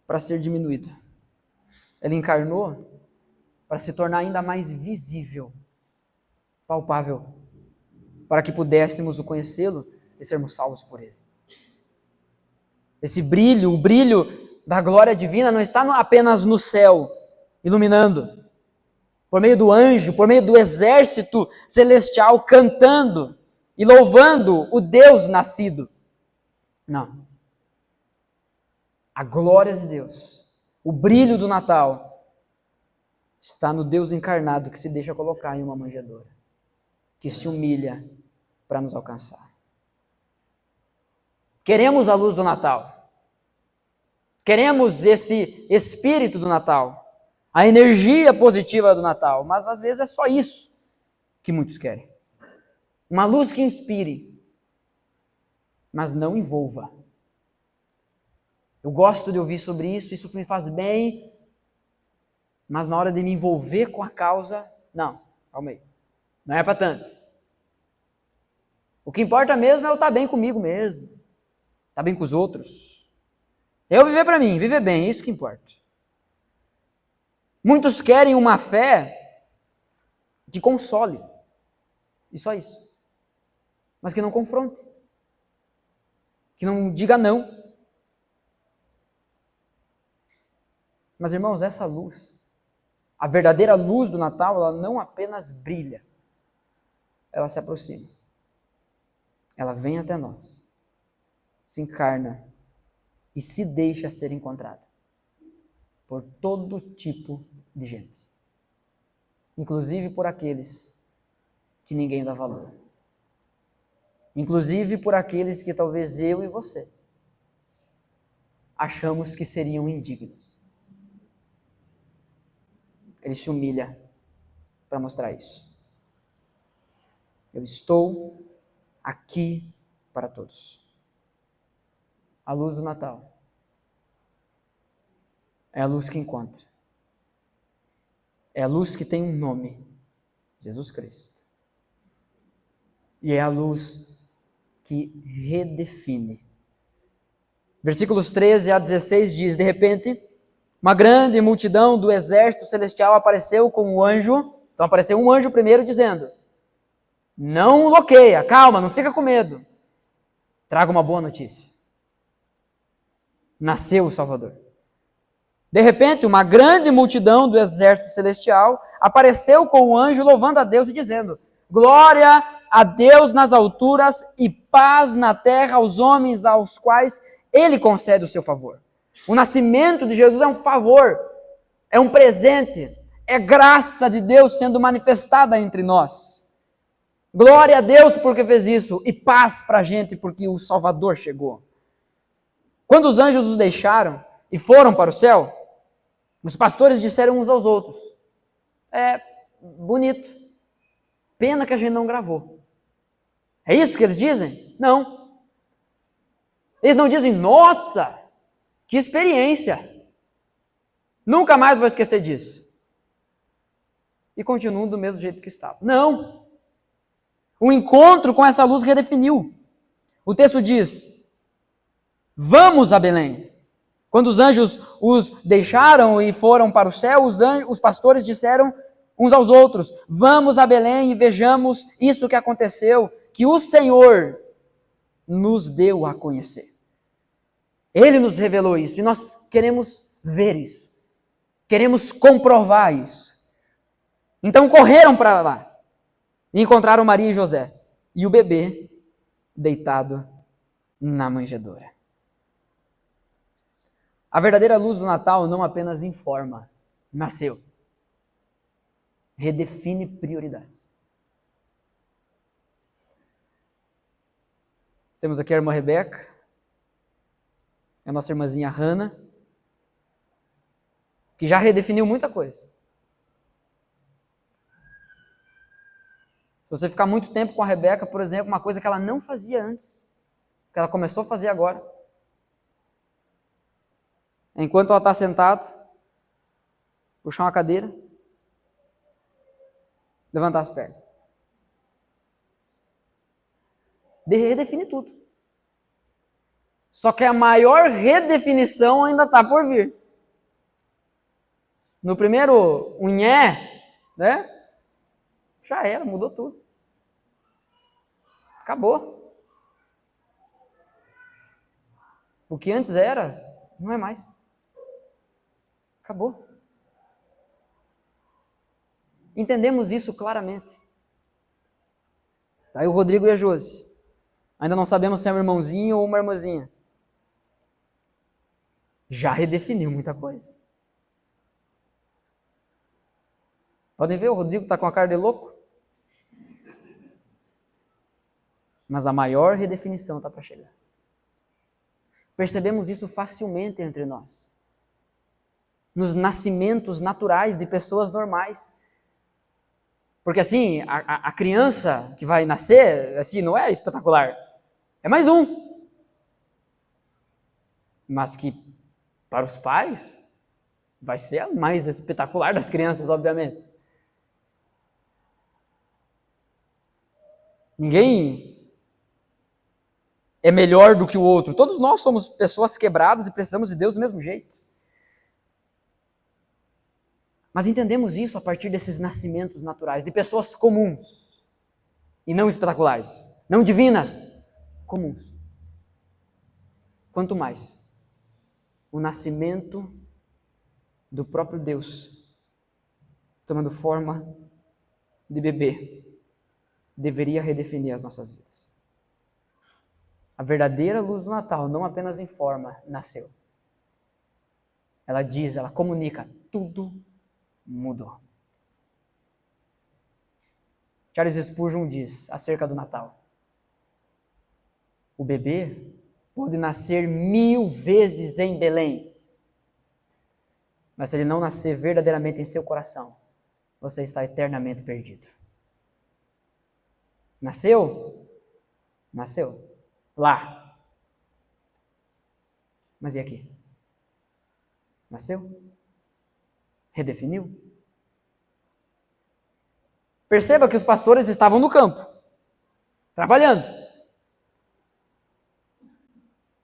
para ser diminuído. Ele encarnou para se tornar ainda mais visível, palpável, para que pudéssemos o conhecê-lo e sermos salvos por Ele. Esse brilho, o brilho da glória divina não está apenas no céu, iluminando, por meio do anjo, por meio do exército celestial, cantando e louvando o Deus nascido. Não. A glória de Deus, o brilho do Natal, está no Deus encarnado que se deixa colocar em uma manjedoura, que se humilha para nos alcançar. Queremos a luz do Natal. Queremos esse espírito do Natal, a energia positiva do Natal, mas às vezes é só isso que muitos querem. Uma luz que inspire, mas não envolva. Eu gosto de ouvir sobre isso me faz bem, mas na hora de me envolver com a causa, não, calma aí, não é para tanto. O que importa mesmo é eu estar bem comigo mesmo, estar bem com os outros. Eu viver para mim, viver bem, é isso que importa. Muitos querem uma fé que console, e só isso, mas que não confronte, que não diga não. Mas, irmãos, essa luz, a verdadeira luz do Natal, ela não apenas brilha, ela se aproxima. Ela vem até nós, se encarna e se deixa ser encontrada por todo tipo de gente, inclusive por aqueles que ninguém dá valor, inclusive por aqueles que talvez eu e você achamos que seriam indignos. Ele se humilha para mostrar isso. Eu estou aqui para todos. A luz do Natal é a luz que encontra. É a luz que tem um nome, Jesus Cristo. E é a luz que redefine. Versículos 13 a 16 diz: de repente, uma grande multidão do exército celestial apareceu com um anjo. Então apareceu um anjo primeiro dizendo: não bloqueia, calma, não fica com medo. Traga uma boa notícia. Nasceu o Salvador. De repente, uma grande multidão do exército celestial apareceu com um anjo louvando a Deus e dizendo: glória a Deus nas alturas e paz na terra aos homens aos quais Ele concede o seu favor. O nascimento de Jesus é um favor, é um presente, é graça de Deus sendo manifestada entre nós. Glória a Deus porque fez isso, e paz para a gente porque o Salvador chegou. Quando os anjos os deixaram e foram para o céu, os pastores disseram uns aos outros: é bonito, pena que a gente não gravou. É isso que eles dizem? Não. Eles não dizem: nossa, que experiência, nunca mais vou esquecer disso. E continuam do mesmo jeito que estavam. Não. O encontro com essa luz redefiniu. O texto diz: vamos a Belém. Quando os anjos os deixaram e foram para o céu, os pastores disseram uns aos outros: vamos a Belém e vejamos isso que aconteceu, que o Senhor nos deu a conhecer. Ele nos revelou isso e nós queremos ver isso. Queremos comprovar isso. Então correram para lá e encontraram Maria e José e o bebê deitado na manjedoura. A verdadeira luz do Natal não apenas informa, nasceu. Redefine prioridades. Temos aqui a irmã Rebeca, a nossa irmãzinha Hannah, que já redefiniu muita coisa. Se você ficar muito tempo com a Rebeca, por exemplo, uma coisa que ela não fazia antes, que ela começou a fazer agora, enquanto ela está sentada, puxar uma cadeira, levantar as pernas. Redefine tudo. Só que a maior redefinição ainda está por vir. No primeiro unhé, né? Já era, mudou tudo. Acabou. O que antes era, não é mais. Acabou. Entendemos isso claramente. Aí o Rodrigo e a Josi. Ainda não sabemos se é um irmãozinho ou uma irmãzinha. Já redefiniu muita coisa. Podem ver, o Rodrigo está com a cara de louco. Mas a maior redefinição está para chegar. Percebemos isso facilmente entre nós. Nos nascimentos naturais de pessoas normais. Porque assim, a criança que vai nascer, assim, não é espetacular. É mais um. Mas que, para os pais, vai ser a mais espetacular das crianças, obviamente. Ninguém é melhor do que o outro. Todos nós somos pessoas quebradas e precisamos de Deus do mesmo jeito. Mas entendemos isso a partir desses nascimentos naturais, de pessoas comuns e não espetaculares, não divinas, comuns. Quanto mais, o nascimento do próprio Deus, tomando forma de bebê, deveria redefinir as nossas vidas. A verdadeira luz do Natal não apenas informa, nasceu. Ela diz, ela comunica, tudo mudou. Charles Spurgeon diz acerca do Natal: o bebê pode nascer 1000 vezes em Belém, mas se ele não nascer verdadeiramente em seu coração, você está eternamente perdido. Nasceu? Nasceu. Lá. Mas e aqui? Nasceu? Redefiniu? Perceba que os pastores estavam no campo, trabalhando.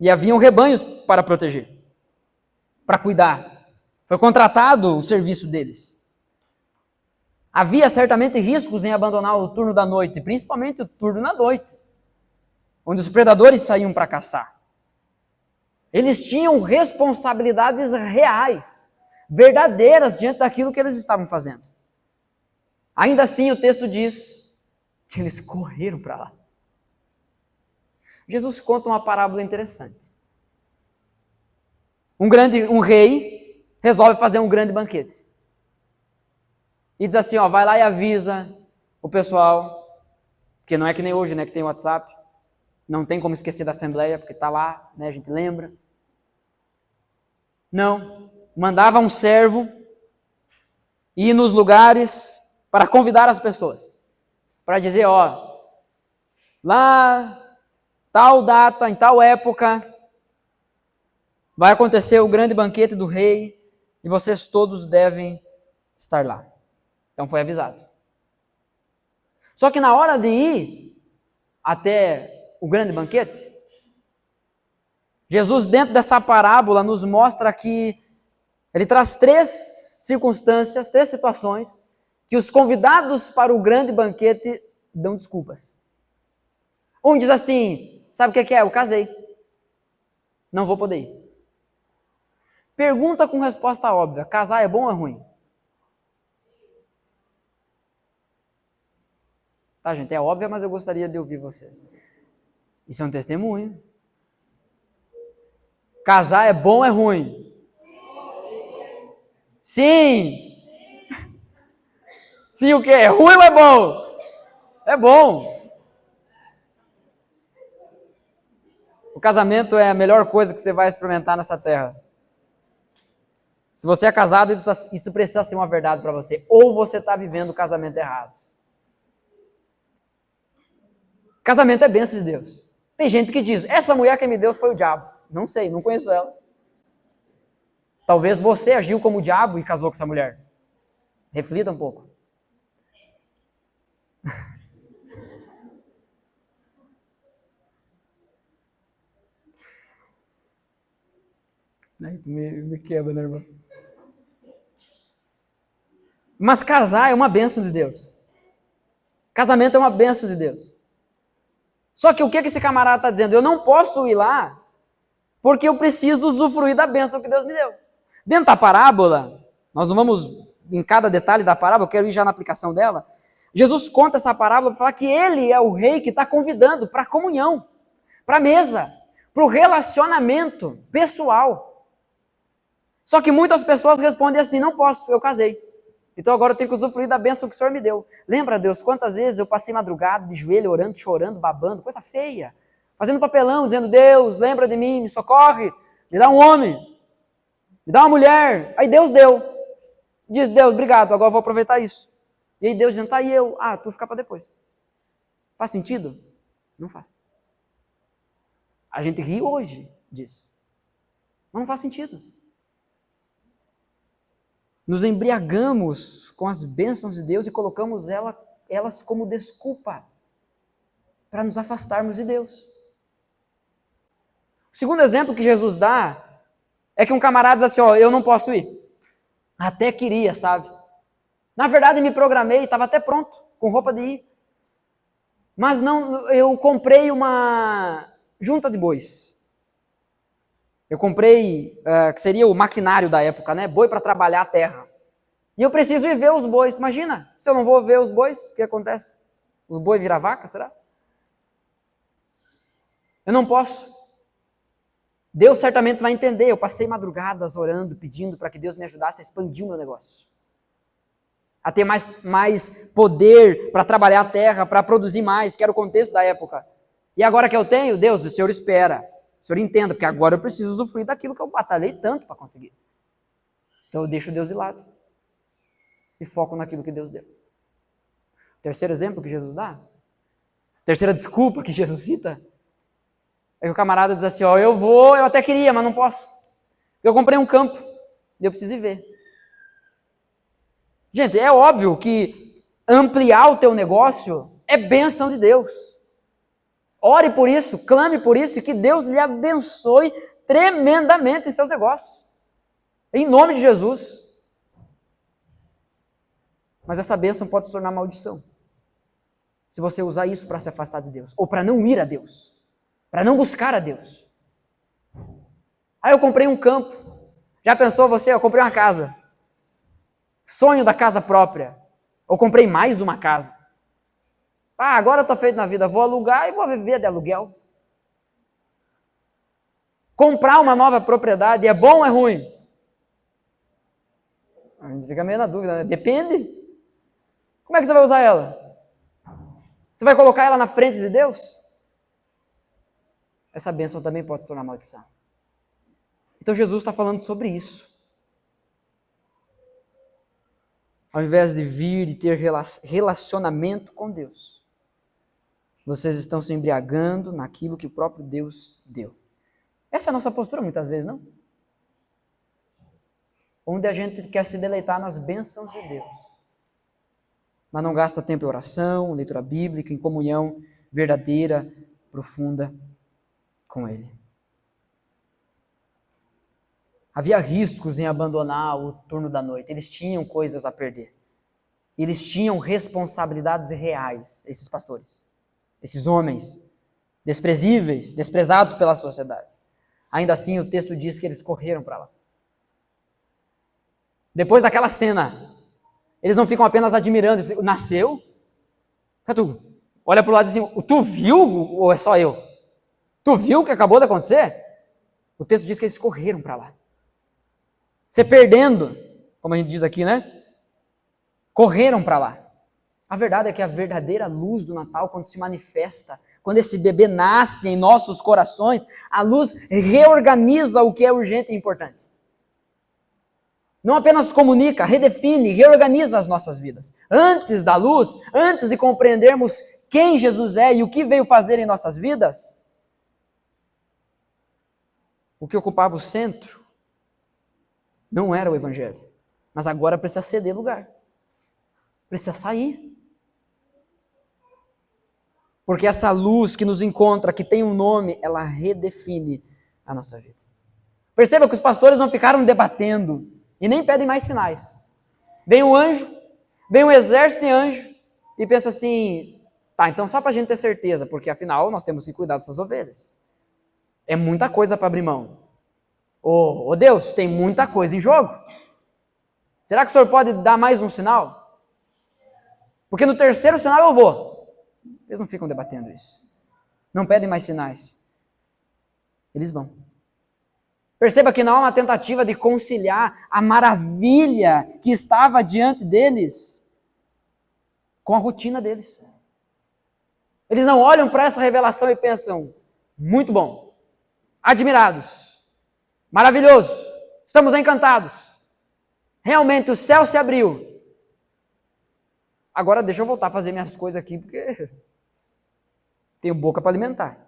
E haviam rebanhos para proteger, para cuidar. Foi contratado o serviço deles. Havia certamente riscos em abandonar o turno da noite, principalmente o turno da noite, onde os predadores saíam para caçar. Eles tinham responsabilidades reais, verdadeiras diante daquilo que eles estavam fazendo. Ainda assim, o texto diz que eles correram para lá. Jesus conta uma parábola interessante. Um rei resolve fazer um grande banquete. E diz assim, vai lá e avisa o pessoal, porque não é que nem hoje, né, que tem WhatsApp, não tem como esquecer da assembleia, porque está lá, né, a gente lembra. Não, mandava um servo ir nos lugares para convidar as pessoas, para dizer, lá, tal data, em tal época, vai acontecer o grande banquete do rei e vocês todos devem estar lá. Então foi avisado. Só que na hora de ir até o grande banquete, Jesus, dentro dessa parábola, nos mostra que ele traz 3 circunstâncias, 3 situações, que os convidados para o grande banquete dão desculpas. Um diz assim, sabe o que é? Eu casei. Não vou poder ir. Pergunta com resposta óbvia, casar é bom ou é ruim? Tá, gente, é óbvio, mas eu gostaria de ouvir vocês. Isso é um testemunho. Casar é bom ou é ruim? Sim! Sim, o quê? É ruim ou é bom? É bom. O casamento é a melhor coisa que você vai experimentar nessa terra. Se você é casado, isso precisa ser uma verdade para você. Ou você está vivendo o casamento errado. Casamento é bênção de Deus. Tem gente que diz, essa mulher que me deu foi o diabo. Não sei, não conheço ela. Talvez você agiu como o diabo e casou com essa mulher. Reflita um pouco. Aí tu me quebra, né, irmão? Mas casar é uma bênção de Deus. Casamento é uma bênção de Deus. Só que o que esse camarada está dizendo? Eu não posso ir lá porque eu preciso usufruir da bênção que Deus me deu. Dentro da parábola, nós não vamos em cada detalhe da parábola, eu quero ir já na aplicação dela. Jesus conta essa parábola para falar que ele é o rei que está convidando para a comunhão, para a mesa, para o relacionamento pessoal. Só que muitas pessoas respondem assim, não posso, eu casei. Então agora eu tenho que usufruir da bênção que o Senhor me deu. Lembra, Deus, quantas vezes eu passei madrugada de joelho, orando, chorando, babando, coisa feia. fazendo papelão, dizendo, Deus, lembra de mim, me socorre, me dá um homem, me dá uma mulher. Aí Deus deu. Diz, Deus, obrigado, agora eu vou aproveitar isso. E aí Deus dizendo, tá, e eu? Ah, tu ficar para depois. Faz sentido? Não faz. A gente ri hoje disso. Mas não faz sentido. Nos embriagamos com as bênçãos de Deus e colocamos elas como desculpa para nos afastarmos de Deus. O segundo exemplo que Jesus dá é que um camarada diz assim, ó, eu não posso ir. Até queria, sabe? Na verdade, me programei, estava até pronto, com roupa de ir. Mas não, eu comprei uma junta de bois. Eu comprei, que seria o maquinário da época, né? Boi para trabalhar a terra. E eu preciso ir ver os bois. Imagina, se eu não vou ver os bois, o que acontece? O boi vira vaca, será? Eu não posso. Deus certamente vai entender. Eu passei madrugadas orando, pedindo para que Deus me ajudasse a expandir o meu negócio. A ter mais poder para trabalhar a terra, para produzir mais, que era o contexto da época. E agora que eu tenho, Deus, o Senhor espera. O Senhor entenda, porque agora eu preciso usufruir daquilo que eu batalhei tanto para conseguir. Então eu deixo Deus de lado e foco naquilo que Deus deu. O terceiro exemplo que Jesus dá, a terceira desculpa que Jesus cita, é que o camarada diz assim, ó, eu até queria, mas não posso. Eu comprei um campo e eu preciso ir ver. Gente, é óbvio que ampliar o teu negócio é bênção de Deus. Ore por isso, clame por isso e que Deus lhe abençoe tremendamente em seus negócios. Em nome de Jesus. Mas essa bênção pode se tornar maldição. Se você usar isso para se afastar de Deus. Ou para não ir a Deus. Para não buscar a Deus. Aí eu comprei um campo. Já pensou você? Eu comprei uma casa. Sonho da casa própria. Ou comprei mais uma casa. Ah, agora eu estou feito na vida, vou alugar e vou viver de aluguel. Comprar uma nova propriedade é bom ou é ruim? A gente fica meio na dúvida, né? Depende. Como é que você vai usar ela? Você vai colocar ela na frente de Deus? Essa bênção também pode se tornar maldição. Então Jesus está falando sobre isso. Ao invés de vir e ter relacionamento com Deus, vocês estão se embriagando naquilo que o próprio Deus deu. Essa é a nossa postura muitas vezes, não? Onde a gente quer se deleitar nas bênçãos de Deus, mas não gasta tempo em oração, leitura bíblica, em comunhão verdadeira, profunda com Ele. Havia riscos em abandonar o turno da noite, eles tinham coisas a perder. Eles tinham responsabilidades reais, esses pastores. Esses homens desprezíveis, desprezados pela sociedade. Ainda assim, o texto diz que eles correram para lá. Depois daquela cena, eles não ficam apenas admirando, dizem, nasceu? Tu olha para o lado e diz assim, tu viu ou é só eu? Tu viu o que acabou de acontecer? O texto diz que eles correram para lá. Se perdendo, como a gente diz aqui, né? Correram para lá. A verdade é que a verdadeira luz do Natal, quando se manifesta, quando esse bebê nasce em nossos corações, a luz reorganiza o que é urgente e importante. Não apenas comunica, redefine, reorganiza as nossas vidas. Antes da luz, antes de compreendermos quem Jesus é e o que veio fazer em nossas vidas, o que ocupava o centro não era o Evangelho, mas agora precisa ceder lugar. Precisa sair. Porque essa luz que nos encontra, que tem um nome, ela redefine a nossa vida. Perceba que os pastores não ficaram debatendo e nem pedem mais sinais. Vem um anjo, vem um exército de anjo e pensa assim, tá, então só para a gente ter certeza, porque afinal nós temos que cuidar dessas ovelhas. É muita coisa para abrir mão. Ô Deus, tem muita coisa em jogo. Será que o Senhor pode dar mais um sinal? Porque no terceiro sinal eu vou. Eles não ficam debatendo isso. Não pedem mais sinais. Eles vão. Perceba que não há uma tentativa de conciliar a maravilha que estava diante deles com a rotina deles. Eles não olham para essa revelação e pensam, Muito bom. Admirados. Maravilhoso. Estamos encantados. Realmente o céu se abriu. Agora deixa eu voltar a fazer minhas coisas aqui, porque tenho boca para alimentar.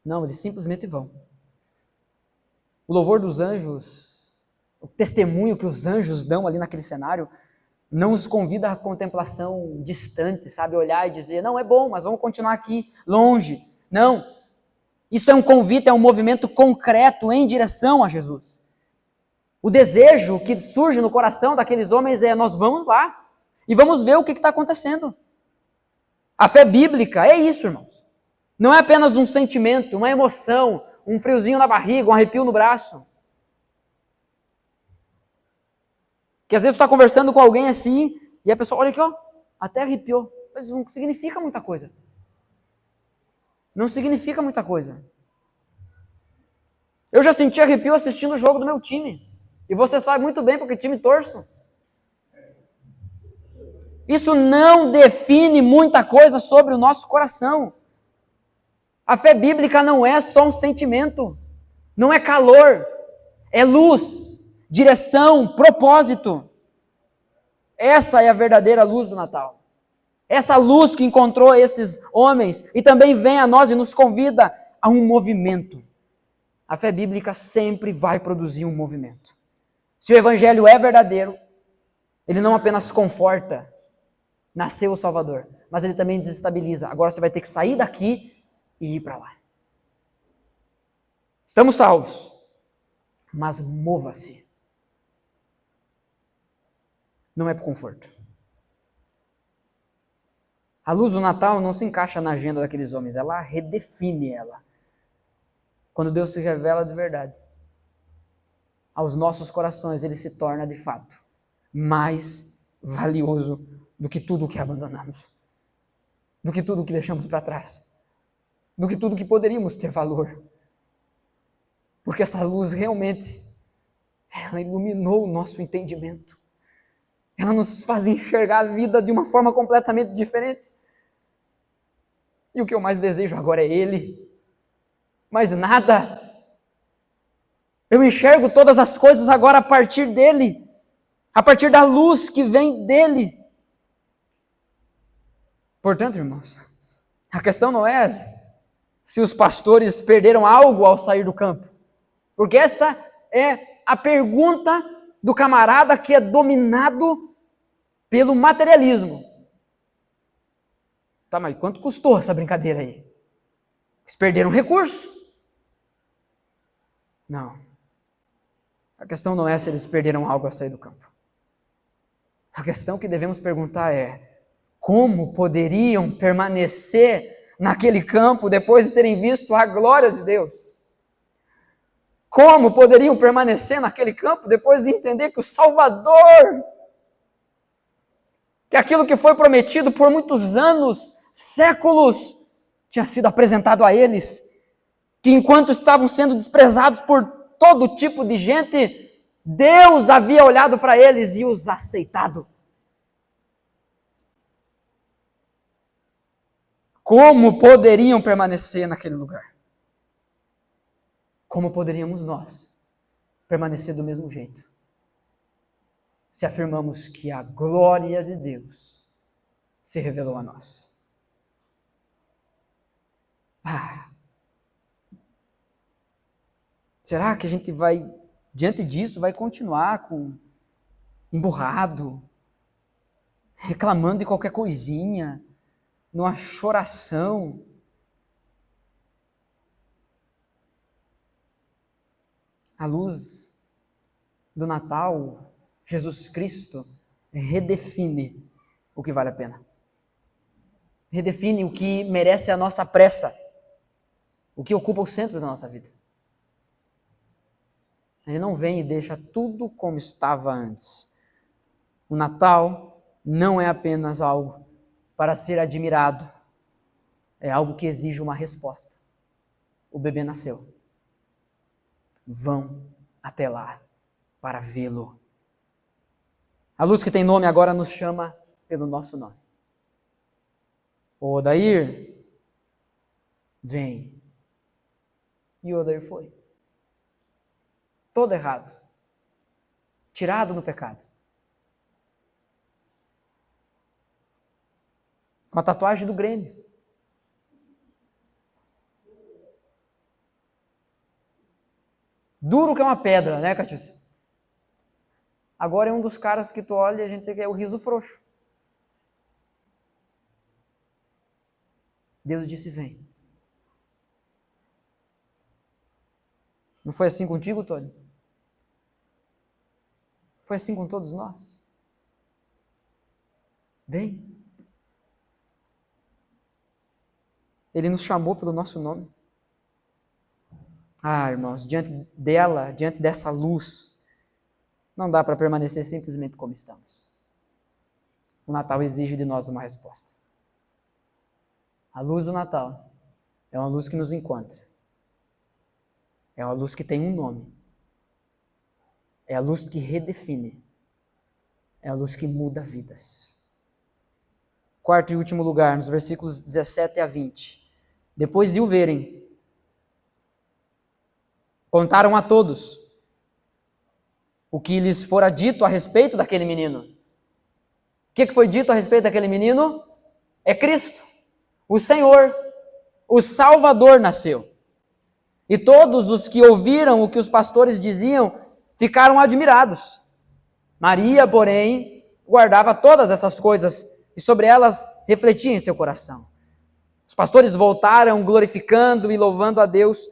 Não, eles simplesmente vão. O louvor dos anjos, o testemunho que os anjos dão ali naquele cenário, não os convida à contemplação distante, sabe? Olhar e dizer, não, é bom, mas vamos continuar aqui, longe. Não. Isso é um convite, é um movimento concreto em direção a Jesus. O desejo que surge no coração daqueles homens é, nós vamos lá e vamos ver o que está acontecendo. A fé bíblica é isso, irmãos. Não é apenas um sentimento, uma emoção, um friozinho na barriga, um arrepio no braço. Que às vezes tu está conversando com alguém assim, e a pessoa, olha aqui, ó, até arrepiou. Mas não significa muita coisa. Não significa muita coisa. Eu já senti arrepio assistindo o jogo do meu time. E você sabe muito bem porque time torço. Isso não define muita coisa sobre o nosso coração. A fé bíblica não é só um sentimento. Não é calor. É luz, direção, propósito. Essa é a verdadeira luz do Natal. Essa luz que encontrou esses homens e também vem a nós e nos convida a um movimento. A fé bíblica sempre vai produzir um movimento. Se o evangelho é verdadeiro, ele não apenas conforta, nasceu o Salvador, mas ele também desestabiliza. Agora você vai ter que sair daqui e ir para lá. Estamos salvos, mas mova-se. Não é por conforto. A luz do Natal não se encaixa na agenda daqueles homens, ela redefine ela. Quando Deus se revela de verdade, aos nossos corações ele se torna de fato mais valioso do que tudo o que abandonamos, do que tudo o que deixamos para trás, do que tudo que poderíamos ter valor. Porque essa luz realmente, ela iluminou o nosso entendimento. Ela nos faz enxergar a vida de uma forma completamente diferente. E o que eu mais desejo agora é Ele. Mais nada. Eu enxergo todas as coisas agora a partir dEle. A partir da luz que vem dEle. Portanto, irmãos, a questão não é se os pastores perderam algo ao sair do campo. Porque essa é a pergunta do camarada que é dominado pelo materialismo. Tá, mas quanto custou essa brincadeira aí? Eles perderam recurso? Não. A questão não é se eles perderam algo ao sair do campo. A questão que devemos perguntar é: como poderiam permanecer naquele campo depois de terem visto a glória de Deus? Como poderiam permanecer naquele campo depois de entender que o Salvador, que aquilo que foi prometido por muitos anos, séculos, tinha sido apresentado a eles, que enquanto estavam sendo desprezados por todo tipo de gente, Deus havia olhado para eles e os aceitado. Como poderiam permanecer naquele lugar? Como poderíamos nós permanecer do mesmo jeito? Se afirmamos que a glória de Deus se revelou a nós. Será que a gente vai, diante disso, vai continuar emburrado, reclamando de qualquer coisinha, numa choração? A luz do Natal, Jesus Cristo, redefine o que vale a pena. Redefine o que merece a nossa pressa, o que ocupa o centro da nossa vida. Ele não vem e deixa tudo como estava antes. O Natal não é apenas algo para ser admirado, é algo que exige uma resposta. O bebê nasceu. Vão até lá para vê-lo. A luz que tem nome agora nos chama pelo nosso nome. Ô Odair, vem. E o Odair foi. Todo errado. Tirado no pecado. Com a tatuagem do Grêmio. Duro que é uma pedra, né, Catiúcia? Agora é um dos caras que tu olha e a gente tem que é o riso frouxo. Deus disse, vem. Não foi assim contigo, Tony? Foi assim com todos nós? Vem. Ele nos chamou pelo nosso nome. Ah, irmãos, diante dela, diante dessa luz, não dá para permanecer simplesmente como estamos. O Natal exige de nós uma resposta. A luz do Natal é uma luz que nos encontra. É uma luz que tem um nome. É a luz que redefine. É a luz que muda vidas. Quarto e último lugar, nos versículos 17 a 20. Depois de o verem, contaram a todos o que lhes fora dito a respeito daquele menino. O que foi dito a respeito daquele menino? É Cristo, o Senhor, o Salvador nasceu. E todos os que ouviram o que os pastores diziam ficaram admirados. Maria, porém, guardava todas essas coisas e sobre elas refletia em seu coração. Os pastores voltaram glorificando e louvando a Deus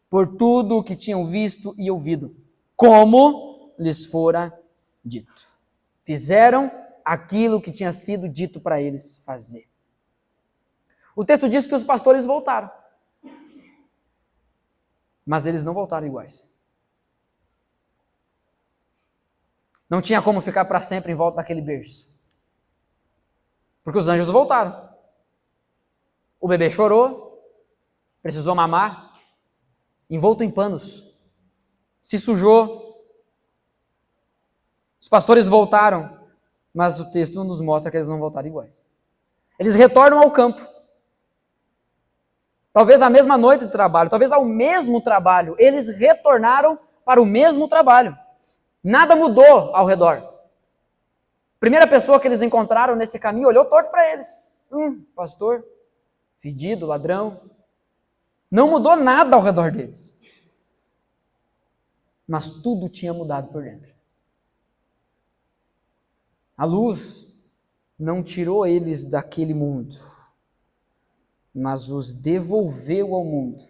por tudo o que tinham visto e ouvido, como lhes fora dito. Fizeram aquilo que tinha sido dito para eles fazer. O texto diz que os pastores voltaram. Mas eles não voltaram iguais. Não tinha como ficar para sempre em volta daquele berço. Porque os anjos voltaram. O bebê chorou, precisou mamar, envolto em panos, se sujou. Os pastores voltaram, mas o texto nos mostra que eles não voltaram iguais. Eles retornam ao campo. Talvez à mesma noite de trabalho, talvez ao mesmo trabalho. Eles retornaram para o mesmo trabalho. Nada mudou ao redor. A primeira pessoa que eles encontraram nesse caminho olhou torto para eles. Pastor, fedido, ladrão. Não mudou nada ao redor deles. Mas tudo tinha mudado por dentro. A luz não tirou eles daquele mundo, mas os devolveu ao mundo,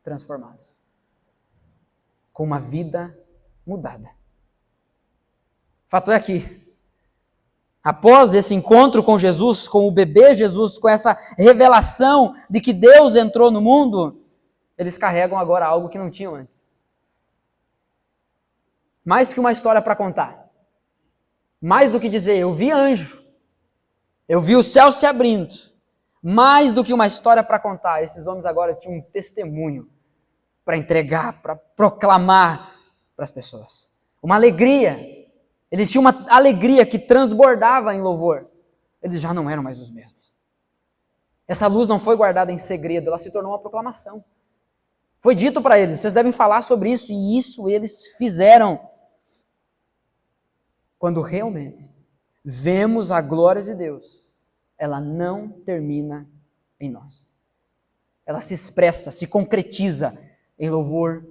transformados, com uma vida mudada. Fato é que, após esse encontro com Jesus, com o bebê Jesus, com essa revelação de que Deus entrou no mundo, eles carregam agora algo que não tinham antes. Mais que uma história para contar. Mais do que dizer, eu vi anjo, eu vi o céu se abrindo. Mais do que uma história para contar, esses homens agora tinham um testemunho para entregar, para proclamar para as pessoas. Uma alegria. Eles tinham uma alegria que transbordava em louvor. Eles já não eram mais os mesmos. Essa luz não foi guardada em segredo, ela se tornou uma proclamação. Foi dito para eles, vocês devem falar sobre isso, e isso eles fizeram. Quando realmente vemos a glória de Deus, ela não termina em nós. Ela se expressa, se concretiza em louvor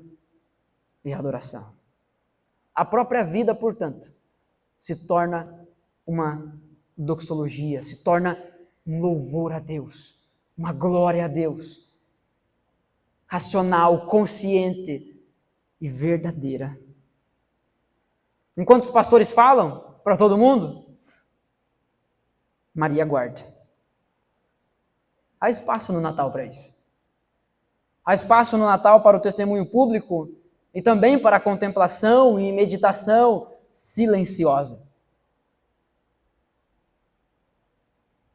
e adoração. A própria vida, portanto, se torna uma doxologia, se torna um louvor a Deus, uma glória a Deus, racional, consciente e verdadeira. Enquanto os pastores falam para todo mundo, Maria guarda. Há espaço no Natal para isso. Há espaço no Natal para o testemunho público e também para a contemplação e meditação silenciosa.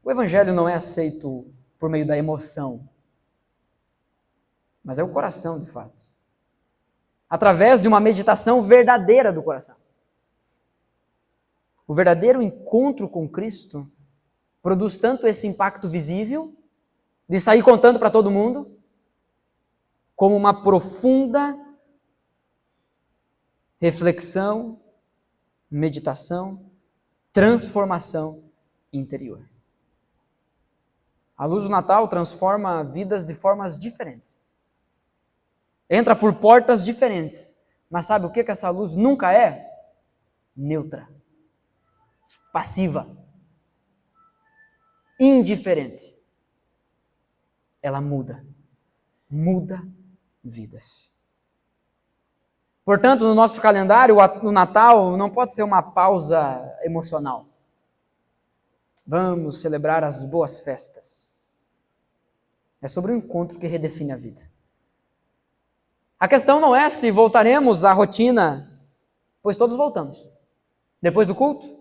O Evangelho não é aceito por meio da emoção, mas é o coração, de fato. Através de uma meditação verdadeira do coração. O verdadeiro encontro com Cristo produz tanto esse impacto visível, de sair contando para todo mundo, como uma profunda reflexão, meditação, transformação interior. A luz do Natal transforma vidas de formas diferentes. Entra por portas diferentes. Mas sabe o que essa luz nunca é? Neutra. Passiva. Indiferente. Ela muda. Muda vidas. Portanto, no nosso calendário, o Natal não pode ser uma pausa emocional. Vamos celebrar as boas festas. É sobre o encontro que redefine a vida. A questão não é se voltaremos à rotina, pois todos voltamos. Depois do culto,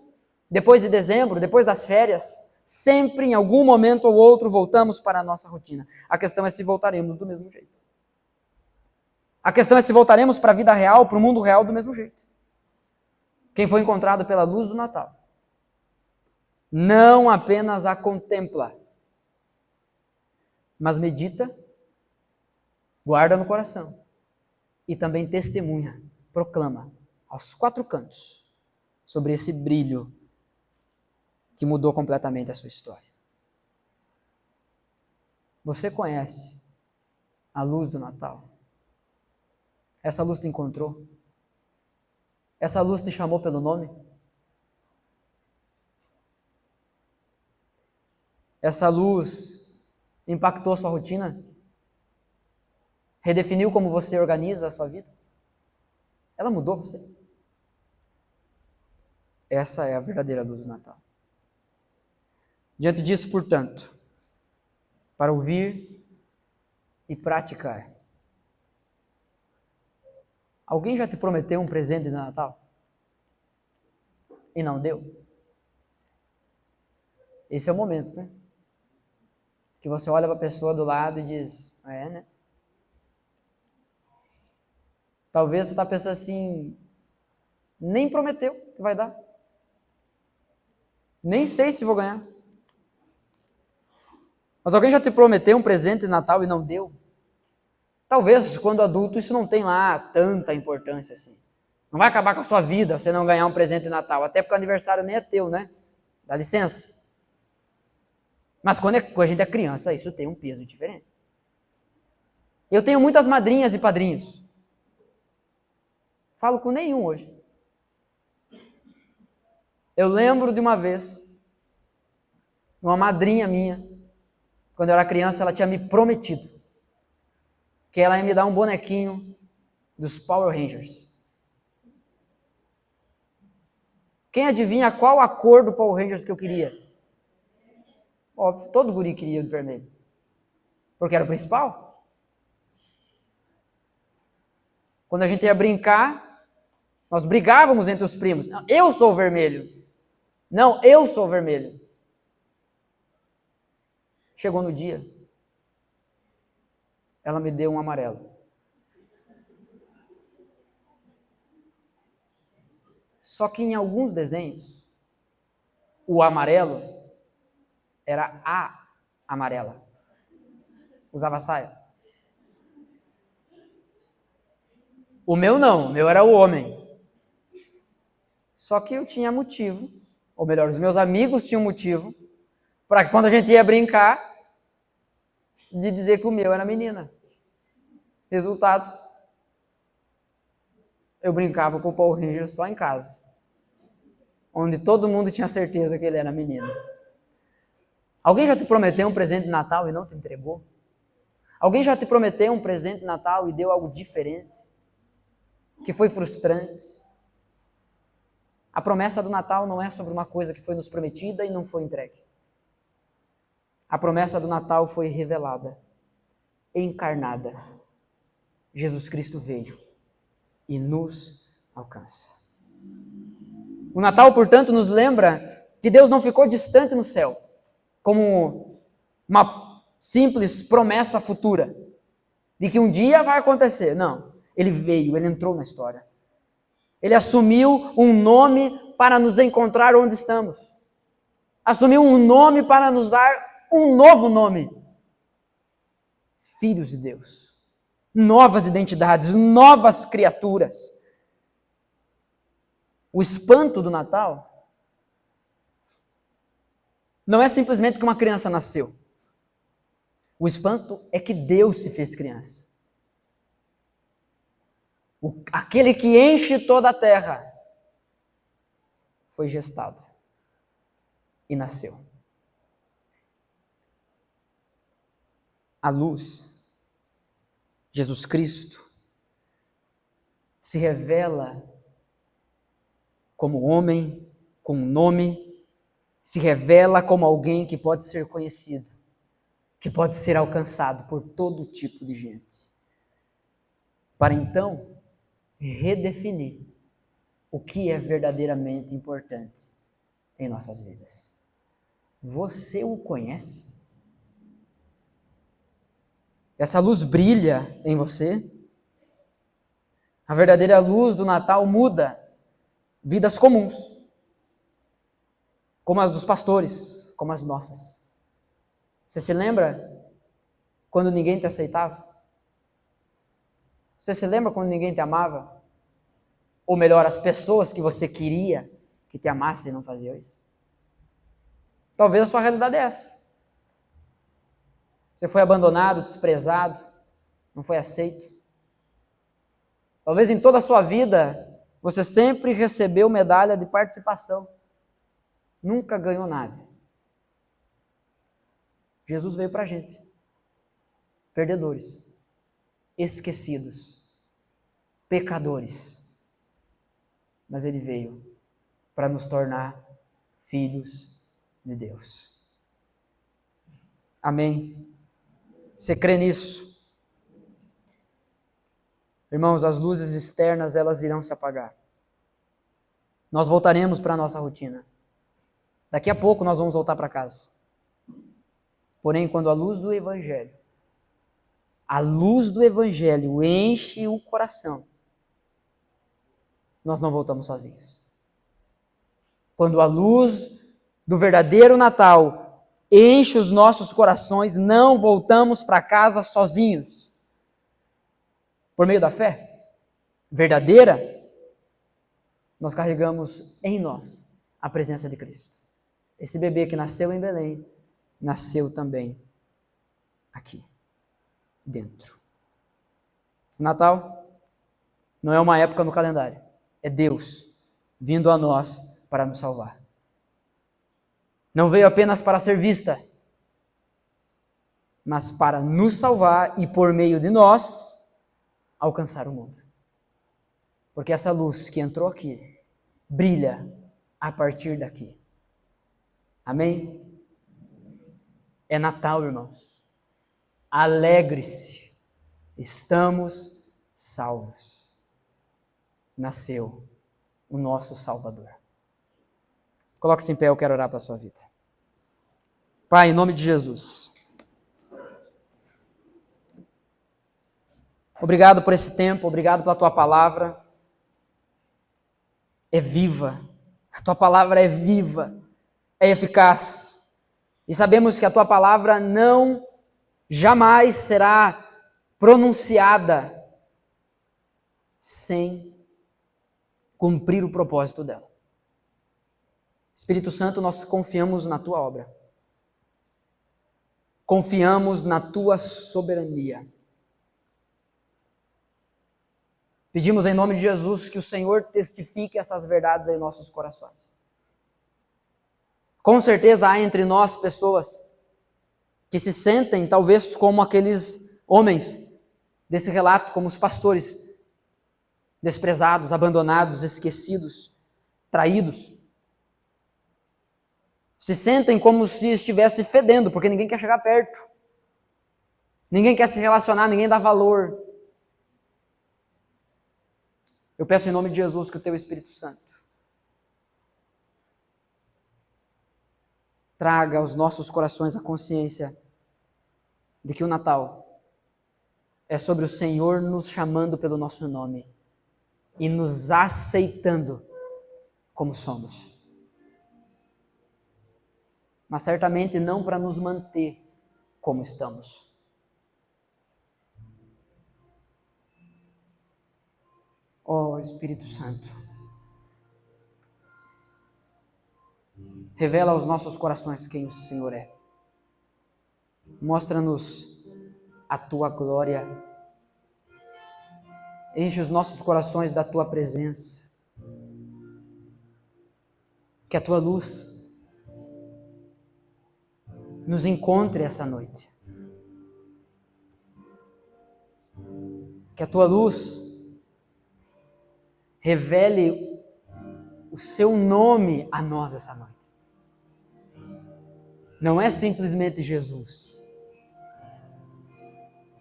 depois de dezembro, depois das férias, sempre em algum momento ou outro voltamos para a nossa rotina. A questão é se voltaremos do mesmo jeito. A questão é se voltaremos para a vida real, para o mundo real do mesmo jeito. Quem foi encontrado pela luz do Natal não apenas a contempla, mas medita, guarda no coração e também testemunha, proclama aos quatro cantos sobre esse brilho que mudou completamente a sua história. Você conhece a luz do Natal? Essa luz te encontrou? Essa luz te chamou pelo nome? Essa luz impactou sua rotina? Redefiniu como você organiza a sua vida? Ela mudou você? Essa é a verdadeira luz do Natal. Diante disso, portanto, para ouvir e praticar. Alguém já te prometeu um presente de Natal? E não deu? Esse é o momento, né? Que você olha para a pessoa do lado e diz, né? Talvez você está pensando assim, nem prometeu que vai dar. Nem sei se vou ganhar. Mas alguém já te prometeu um presente de Natal e não deu? Talvez, quando adulto, isso não tem lá tanta importância assim. Não vai acabar com a sua vida você não ganhar um presente de Natal, até porque o aniversário nem é teu, né? Dá licença. Mas quando a gente é criança, isso tem um peso diferente. Eu tenho muitas madrinhas e padrinhos. Falo com nenhum hoje. Eu lembro de uma vez, uma madrinha minha, quando eu era criança, ela tinha me prometido que ela ia me dar um bonequinho dos Power Rangers. Quem adivinha qual a cor do Power Rangers que eu queria? Óbvio, todo guri queria o de vermelho. Porque era o principal. Quando a gente ia brincar, nós brigávamos entre os primos. Não, eu sou o vermelho. Não, eu sou o vermelho. Chegou no dia, ela me deu um amarelo. Só que em alguns desenhos, o amarelo era a amarela. Usava saia. O meu não, o meu era o homem. Só que eu tinha motivo, ou melhor, os meus amigos tinham motivo, para que quando a gente ia brincar, de dizer que o meu era menina. Resultado, eu brincava com o Power Ranger só em casa, onde todo mundo tinha certeza que ele era menino. Alguém já te prometeu um presente de Natal e não te entregou? Alguém já te prometeu um presente de Natal e deu algo diferente? Que foi frustrante? A promessa do Natal não é sobre uma coisa que foi nos prometida e não foi entregue. A promessa do Natal foi revelada, encarnada. Jesus Cristo veio e nos alcança. O Natal, portanto, nos lembra que Deus não ficou distante no céu, como uma simples promessa futura, de que um dia vai acontecer. Não, ele veio, ele entrou na história. Ele assumiu um nome para nos encontrar onde estamos. Assumiu um nome para nos dar um novo nome. Filhos de Deus. novas identidades, novas criaturas. O espanto do Natal não é simplesmente que uma criança nasceu. O espanto é que Deus se fez criança. Aquele que enche toda a terra foi gestado e nasceu. A luz, Jesus Cristo, se revela como homem, com um nome, se revela como alguém que pode ser conhecido, que pode ser alcançado por todo tipo de gente. Para então redefinir o que é verdadeiramente importante em nossas vidas. Você o conhece? Essa luz brilha em você? A verdadeira luz do Natal muda vidas comuns, como as dos pastores, como as nossas. Você se lembra quando ninguém te aceitava? Você se lembra quando ninguém te amava? Ou melhor, as pessoas que você queria que te amassem não faziam isso? Talvez a sua realidade é essa. Você foi abandonado, desprezado, não foi aceito. Talvez em toda a sua vida você sempre recebeu medalha de participação. Nunca ganhou nada. Jesus veio para a gente. Perdedores, esquecidos, pecadores. Mas Ele veio para nos tornar filhos de Deus. Amém? Você crê nisso? Irmãos, as luzes externas, elas irão se apagar. Nós voltaremos para a nossa rotina. Daqui a pouco nós vamos voltar para casa. Porém, quando a luz do Evangelho enche o coração, nós não voltamos sozinhos. Quando a luz do verdadeiro Natal enche os nossos corações, não voltamos para casa sozinhos. Por meio da fé verdadeira, nós carregamos em nós a presença de Cristo. Esse bebê que nasceu em Belém, nasceu também aqui, dentro. O Natal não é uma época no calendário, é Deus vindo a nós para nos salvar. Não veio apenas para ser vista, mas para nos salvar e por meio de nós alcançar o mundo. Porque essa luz que entrou aqui brilha a partir daqui. Amém? É Natal, irmãos. Alegre-se. Estamos salvos. Nasceu o nosso Salvador. Coloque-se em pé, eu quero orar para a sua vida. Pai, em nome de Jesus. Obrigado por esse tempo, obrigado pela tua palavra. É viva. A tua palavra é viva, é eficaz. E sabemos que a tua palavra não jamais será pronunciada sem cumprir o propósito dela. Espírito Santo, nós confiamos na tua obra. Confiamos na tua soberania. Pedimos em nome de Jesus que o Senhor testifique essas verdades em nossos corações. Com certeza há entre nós pessoas que se sentem talvez como aqueles homens desse relato, como os pastores, desprezados, abandonados, esquecidos, traídos. Se sentem como se estivesse fedendo, porque ninguém quer chegar perto. Ninguém quer se relacionar, ninguém dá valor. Eu peço em nome de Jesus que o teu Espírito Santo traga aos nossos corações a consciência de que o Natal é sobre o Senhor nos chamando pelo nosso nome e nos aceitando como somos. Mas certamente não para nos manter como estamos. Ó Espírito Santo, revela aos nossos corações quem o Senhor é. Mostra-nos a tua glória. Enche os nossos corações da tua presença. Que a tua luz nos encontre essa noite. Que a tua luz revele o seu nome a nós essa noite. Não é simplesmente Jesus.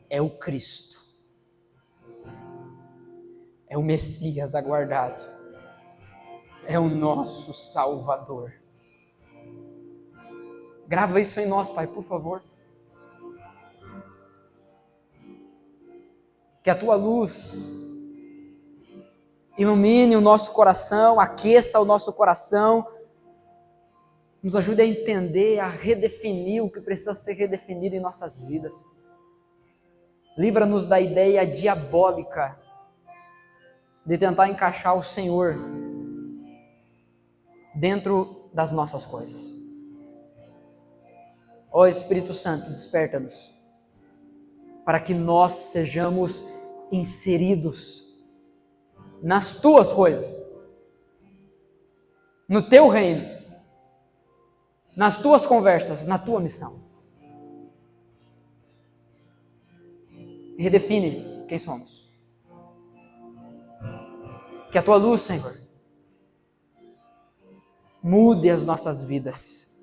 É o Cristo. É o Messias aguardado. É o nosso Salvador. Grava isso em nós, Pai, por favor. Que a tua luz ilumine o nosso coração, aqueça o nosso coração, nos ajude a entender, a redefinir o que precisa ser redefinido em nossas vidas. Livra-nos da ideia diabólica de tentar encaixar o Senhor dentro das nossas coisas. Ó Espírito Santo, desperta-nos para que nós sejamos inseridos nas tuas coisas, no teu reino, nas tuas conversas, na tua missão. Redefine quem somos. Que a tua luz, Senhor, mude as nossas vidas.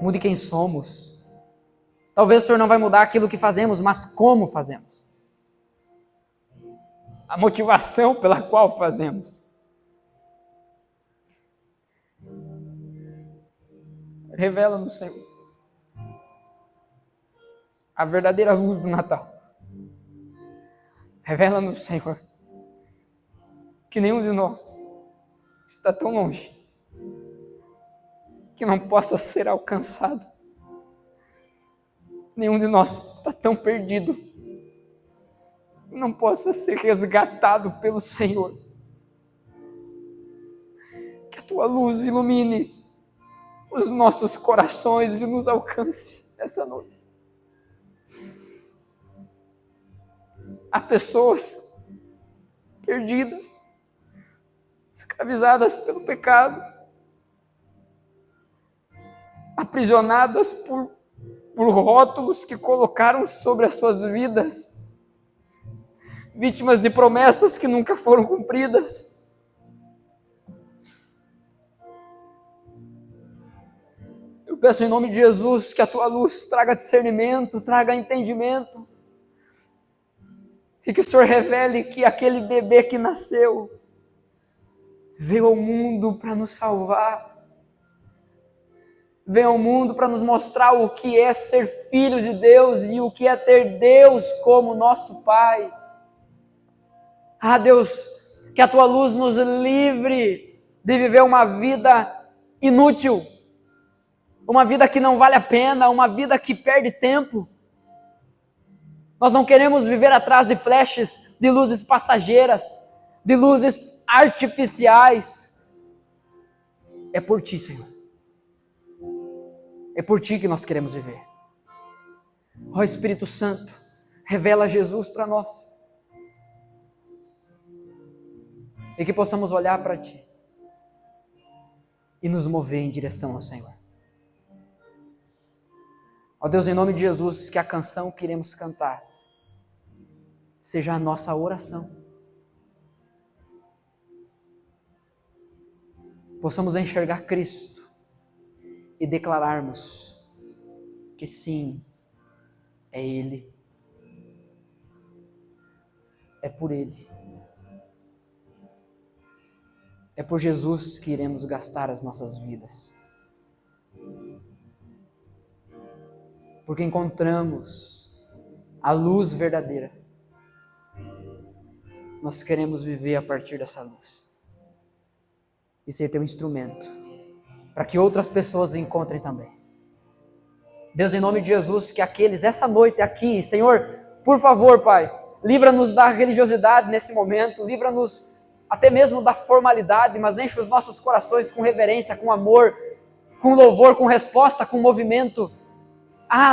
Mude quem somos. Talvez o Senhor não vai mudar aquilo que fazemos, mas como fazemos. A motivação pela qual fazemos. Revela-nos, Senhor, a verdadeira luz do Natal. Revela-nos, Senhor, que nenhum de nós está tão longe que não possa ser alcançado. Nenhum de nós está tão perdido que não possa ser resgatado pelo Senhor. Que a tua luz ilumine os nossos corações e nos alcance essa noite. Há pessoas perdidas, escravizadas pelo pecado, aprisionadas por rótulos que colocaram sobre as suas vidas, vítimas de promessas que nunca foram cumpridas. Eu peço em nome de Jesus que a tua luz traga discernimento, traga entendimento, e que o Senhor revele que aquele bebê que nasceu veio ao mundo para nos salvar, veio ao mundo para nos mostrar o que é ser filhos de Deus e o que é ter Deus como nosso Pai. Ah, Deus, que a tua luz nos livre de viver uma vida inútil, uma vida que não vale a pena, uma vida que perde tempo. Nós não queremos viver atrás de flashes, de luzes passageiras, de luzes artificiais. É por ti, Senhor. É por ti que nós queremos viver. Ó Espírito Santo, revela Jesus para nós. E que possamos olhar para ti e nos mover em direção ao Senhor. Ó Deus, em nome de Jesus, que a canção que iremos cantar seja a nossa oração. Possamos enxergar Cristo e declararmos que sim, é Ele. É por Ele. É por Jesus que iremos gastar as nossas vidas. Porque encontramos a luz verdadeira. Nós queremos viver a partir dessa luz. E ser teu instrumento. Para que outras pessoas encontrem também. Deus, em nome de Jesus, que aqueles, essa noite aqui, Senhor, por favor, Pai, livra-nos da religiosidade nesse momento, livra-nos até mesmo da formalidade, mas enche os nossos corações com reverência, com amor, com louvor, com resposta, com movimento.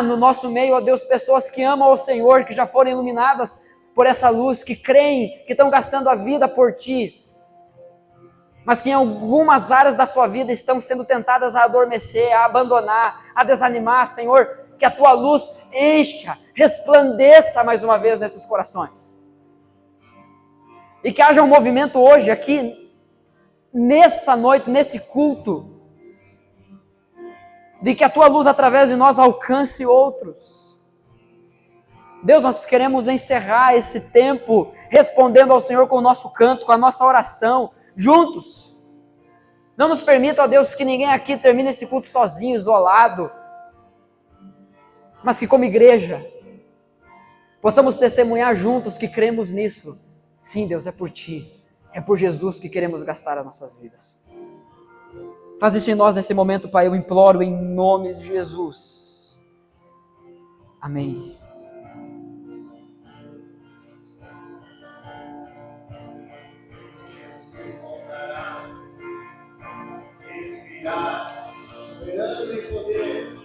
No nosso meio, ó Deus, pessoas que amam ao Senhor, que já foram iluminadas por essa luz, que creem, que estão gastando a vida por Ti, mas que em algumas áreas da sua vida estão sendo tentadas a adormecer, a abandonar, a desanimar. Senhor, que a Tua luz encha, resplandeça mais uma vez nesses corações. E que haja um movimento hoje, aqui, nessa noite, nesse culto, de que a Tua luz através de nós alcance outros. Deus, nós queremos encerrar esse tempo respondendo ao Senhor com o nosso canto, com a nossa oração, juntos. Não nos permita, ó Deus, que ninguém aqui termine esse culto sozinho, isolado, mas que como igreja possamos testemunhar juntos que cremos nisso. Sim, Deus, é por Ti, é por Jesus que queremos gastar as nossas vidas. Faz isso em nós nesse momento, Pai, eu imploro em nome de Jesus. Amém. Soberano em poder.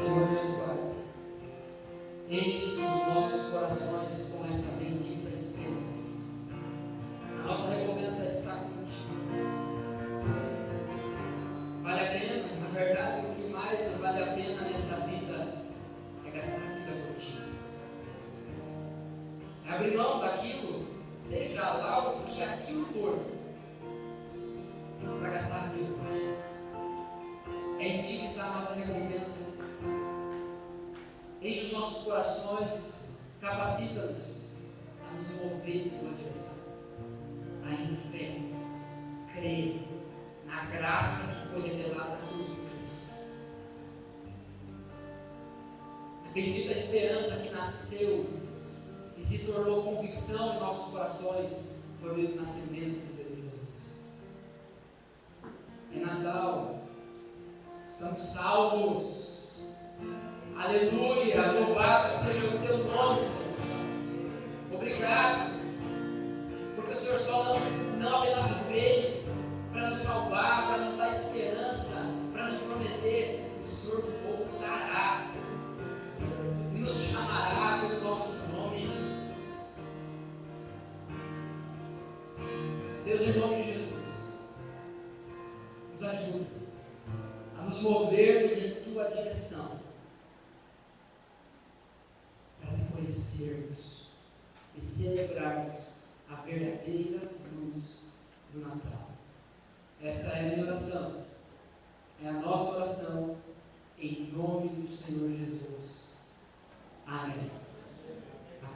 Senhor Deus Pai, enche os nossos corações com essa bendita esperança. A nossa recompensa está contigo. Vale a pena, na verdade, o que mais vale a pena nessa vida é gastar a vida contigo. É abrir mão daquilo, seja lá o que aquilo for, para gastar a vida contigo. É em ti que está a nossa recompensa. Enche os nossos corações, capacita-nos a nos mover em tua direção, a em fé, crer na graça que foi revelada por Cristo. A bendita esperança que nasceu e se tornou convicção em nossos corações por meio do nascimento do Filho de Jesus. É Natal, estamos salvos. Aleluia, louvado seja o teu nome, Senhor. Obrigado, porque o Senhor só não apenas veio para nos salvar, para nos dar esperança, para nos prometer, o Senhor voltará e nos chamará pelo nosso nome. Deus, em nome de Jesus, nos ajuda a nos movermos em tua direção, conhecermos e celebrarmos a verdadeira luz do Natal. Essa é a minha oração, é a nossa oração, em nome do Senhor Jesus. Amém.